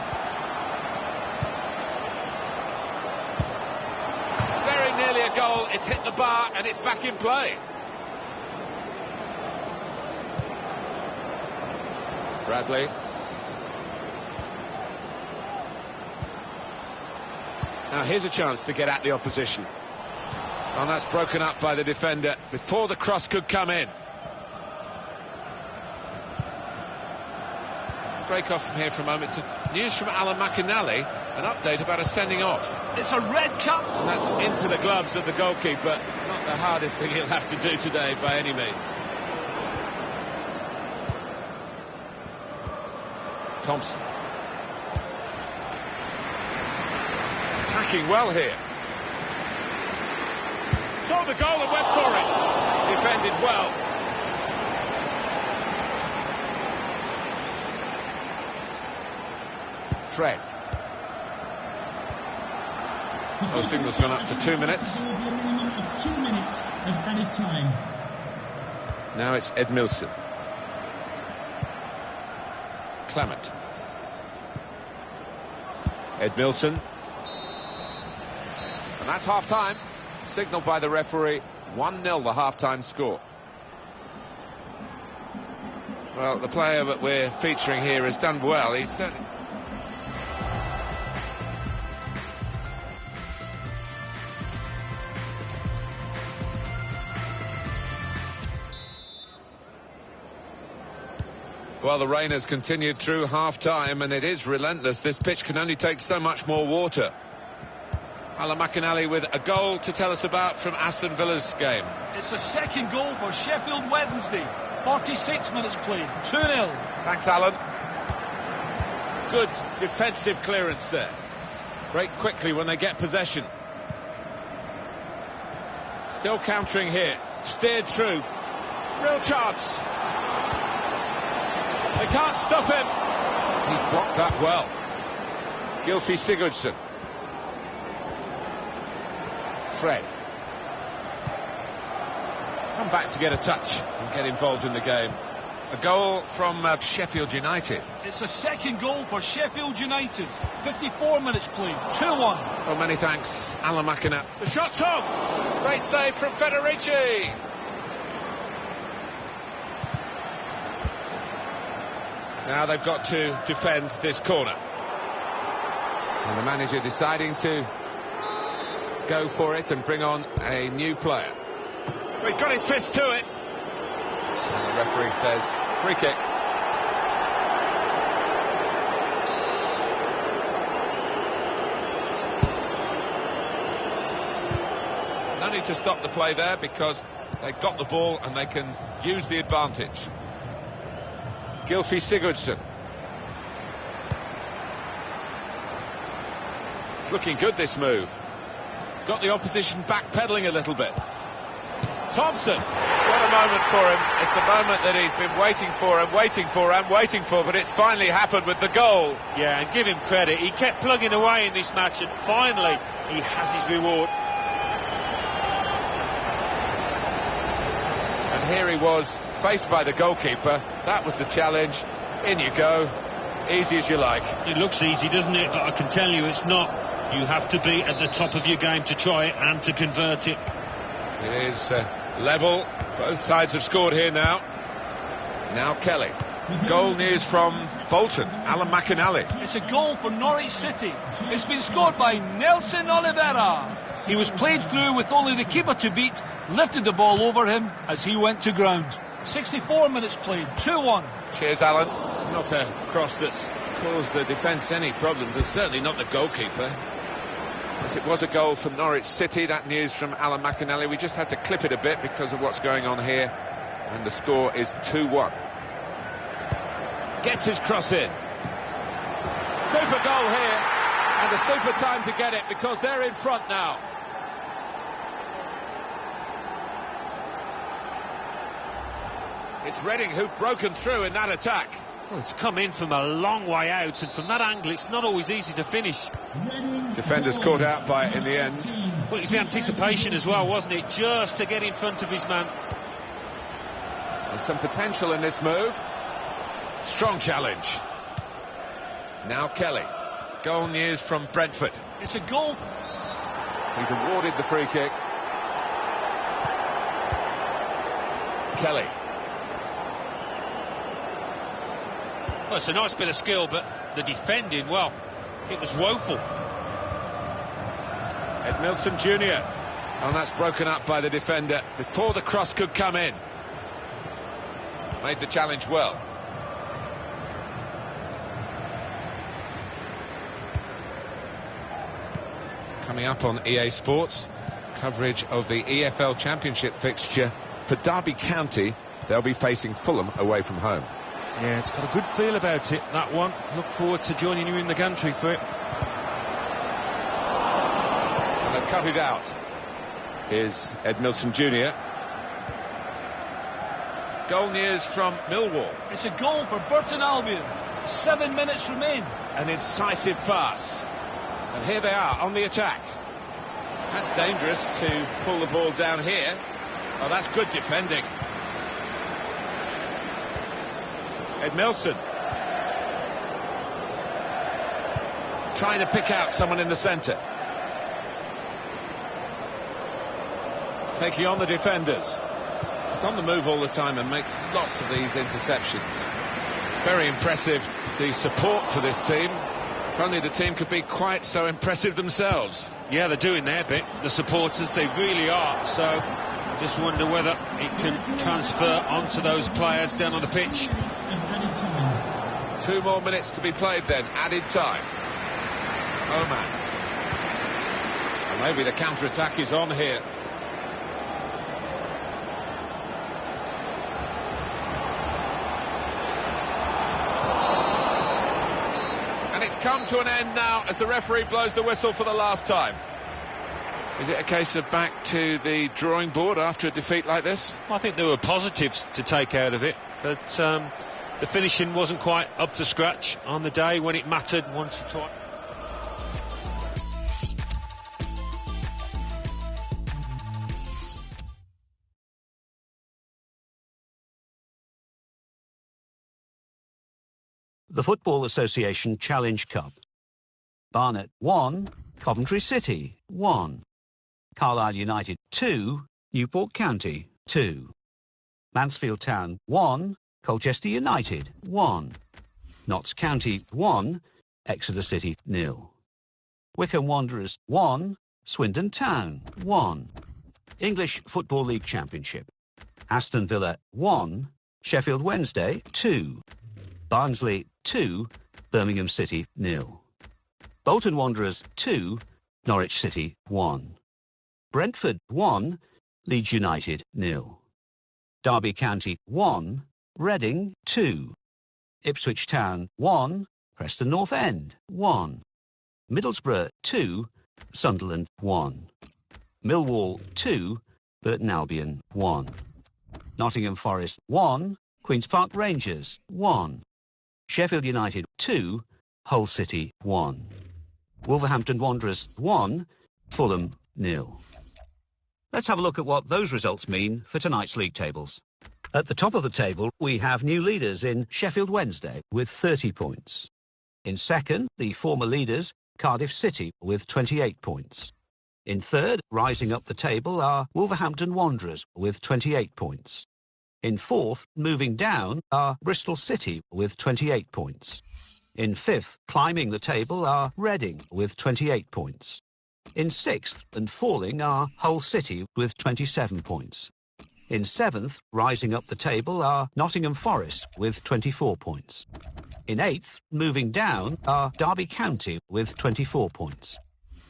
Very nearly a a goal, it's hit the bar and it's back in play. Bradley. Now here's a chance to get at the opposition. And that's broken up by the defender before the cross could come in. Let's break off from here for a moment. News from Alan McInally, an update about a sending off. It's a red card. And that's into the gloves of the goalkeeper. Not the hardest thing he'll have to do today by any means. Thompson. Attacking well here. Saw the goal and went for it. Defended well. Fred. Oh, signal's gone up for 2 minutes. There will be a minimum of 2 minutes of added time. Now it's Edmilson. Clement. Edmilson. And that's half-time. Signalled by the referee. 1-0 the half-time score. Well, the player that we're featuring here has done well. He's certainly... Well, the rain has continued through half-time, and it is relentless. This pitch can only take so much more water. Alan McInally with a goal to tell us about from Aston Villa's game. It's a second goal for Sheffield Wednesday. 46 minutes played. 2-0. Thanks, Alan. Good defensive clearance there. Break quickly when they get possession. Still countering here. Steered through. Real chance. They can't stop him. He's blocked that well. Gylfi Sigurdsson. Fred. Come back to get a touch and get involved in the game. A goal from Sheffield United. It's a second goal for Sheffield United. 54 minutes played. 2-1. Well, many thanks, Alan McInally. The shot's on. Great save from Federici. Now they've got to defend this corner. And the manager deciding to go for it and bring on a new player. Well, he's got his fist to it. And the referee says, free kick. No need to stop the play there because they've got the ball and they can use the advantage. Gylfi Sigurdsson. It's looking good, this move. Got the opposition backpedaling a little bit. Thompson. What a moment for him. It's a moment that he's been waiting for, but it's finally happened with the goal. Yeah, and give him credit. He kept plugging away in this match, and finally he has his reward. And here he was, faced by the goalkeeper. That was the challenge. In you go. Easy as you like. It looks easy, doesn't it? But I can tell you it's not. You have to be at the top of your game to try it and to convert it. It is level. Both sides have scored here now. Now Kelly. Goal news from Bolton. Alan McInally. It's a goal for Norwich City. It's been scored by Nelson Oliveira. He was played through with only the keeper to beat, lifted the ball over him as he went to ground. 64 minutes played, 2-1. Cheers, Alan. It's not a cross that's caused the defence any problems. It's certainly not the goalkeeper. As it was a goal for Norwich City, that news from Alan McInally. We just had to clip it a bit because of what's going on here. And the score is 2-1. Gets his cross in. Super goal here. And a super time to get it because they're in front now. It's Reading who've broken through in that attack. Well, it's come in from a long way out, and from that angle it's not always easy to finish. Defenders caught out by it in the end. Well, it's the anticipation as well, wasn't it? Just to get in front of his man. There's some potential in this move. Strong challenge. Now Kelly. Goal news from Brentford. It's a goal. He's awarded the free kick. Kelly. Well, it's a nice bit of skill, but the defending, well, it was woeful. Edmilson Jr. And that's broken up by the defender before the cross could come in. Made the challenge well. Coming up on EA Sports, coverage of the EFL Championship fixture for Derby County. They'll be facing Fulham away from home. Yeah, it's got a good feel about it, that one. Look forward to joining you in the gantry for it. And they've cut it out. Here's Edmilson Jr. Goal news from Millwall. It's a goal for Burton Albion. 7 minutes remain. An incisive pass. And here they are on the attack. That's dangerous to pull the ball down here. Oh, that's good defending. Edmilson. Trying to pick out someone in the centre. Taking on the defenders. He's on the move all the time and makes lots of these interceptions. Very impressive, the support for this team. If only the team could be quite so impressive themselves. Yeah, they're doing their bit, the supporters, they really are. So, just wonder whether it can transfer onto those players down on the pitch. 2 more minutes to be played then, added time. Oh man. And maybe the counter-attack is on here. And it's come to an end now as the referee blows the whistle for the last time. Is it a case of back to the drawing board after a defeat like this? I think there were positives to take out of it, but the finishing wasn't quite up to scratch on the day when it mattered once or twice. The Football Association Challenge Cup. Barnet 1, Coventry City 1, Carlisle United 2, Newport County 2, Mansfield Town 1, Colchester United 1, Notts County 1, Exeter City 0, Wycombe Wanderers 1, Swindon Town 1. English Football League Championship. Aston Villa 1, Sheffield Wednesday 2, Barnsley 2, Birmingham City 0. Bolton Wanderers 2, Norwich City 1. Brentford 1, Leeds United 0. Derby County 1, Reading 2. Ipswich Town 1, Preston North End 1. Middlesbrough 2, Sunderland 1. Millwall 2, Burton Albion 1. Nottingham Forest 1, Queen's Park Rangers 1. Sheffield United 2, Hull City 1. Wolverhampton Wanderers 1, Fulham 0. Let's have a look at what those results mean for tonight's league tables. At the top of the table, we have new leaders in Sheffield Wednesday with 30 points. In second, the former leaders, Cardiff City, with 28 points. In third, rising up the table, are Wolverhampton Wanderers with 28 points. In fourth, moving down, are Bristol City with 28 points. In fifth, climbing the table, are Reading with 28 points. In sixth and falling are Hull City with 27 points. In seventh, rising up the table, are Nottingham Forest with 24 points. In eighth, moving down, are Derby County with 24 points.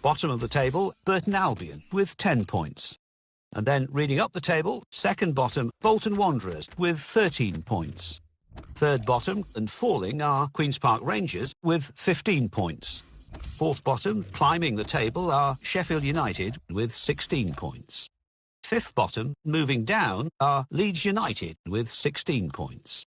Bottom of the table, Burton Albion with 10 points. And then reading up the table, second bottom, Bolton Wanderers with 13 points. Third bottom and falling are Queen's Park Rangers with 15 points. Fourth bottom, climbing the table, are Sheffield United with 16 points. Fifth bottom, moving down, are Leeds United with 16 points.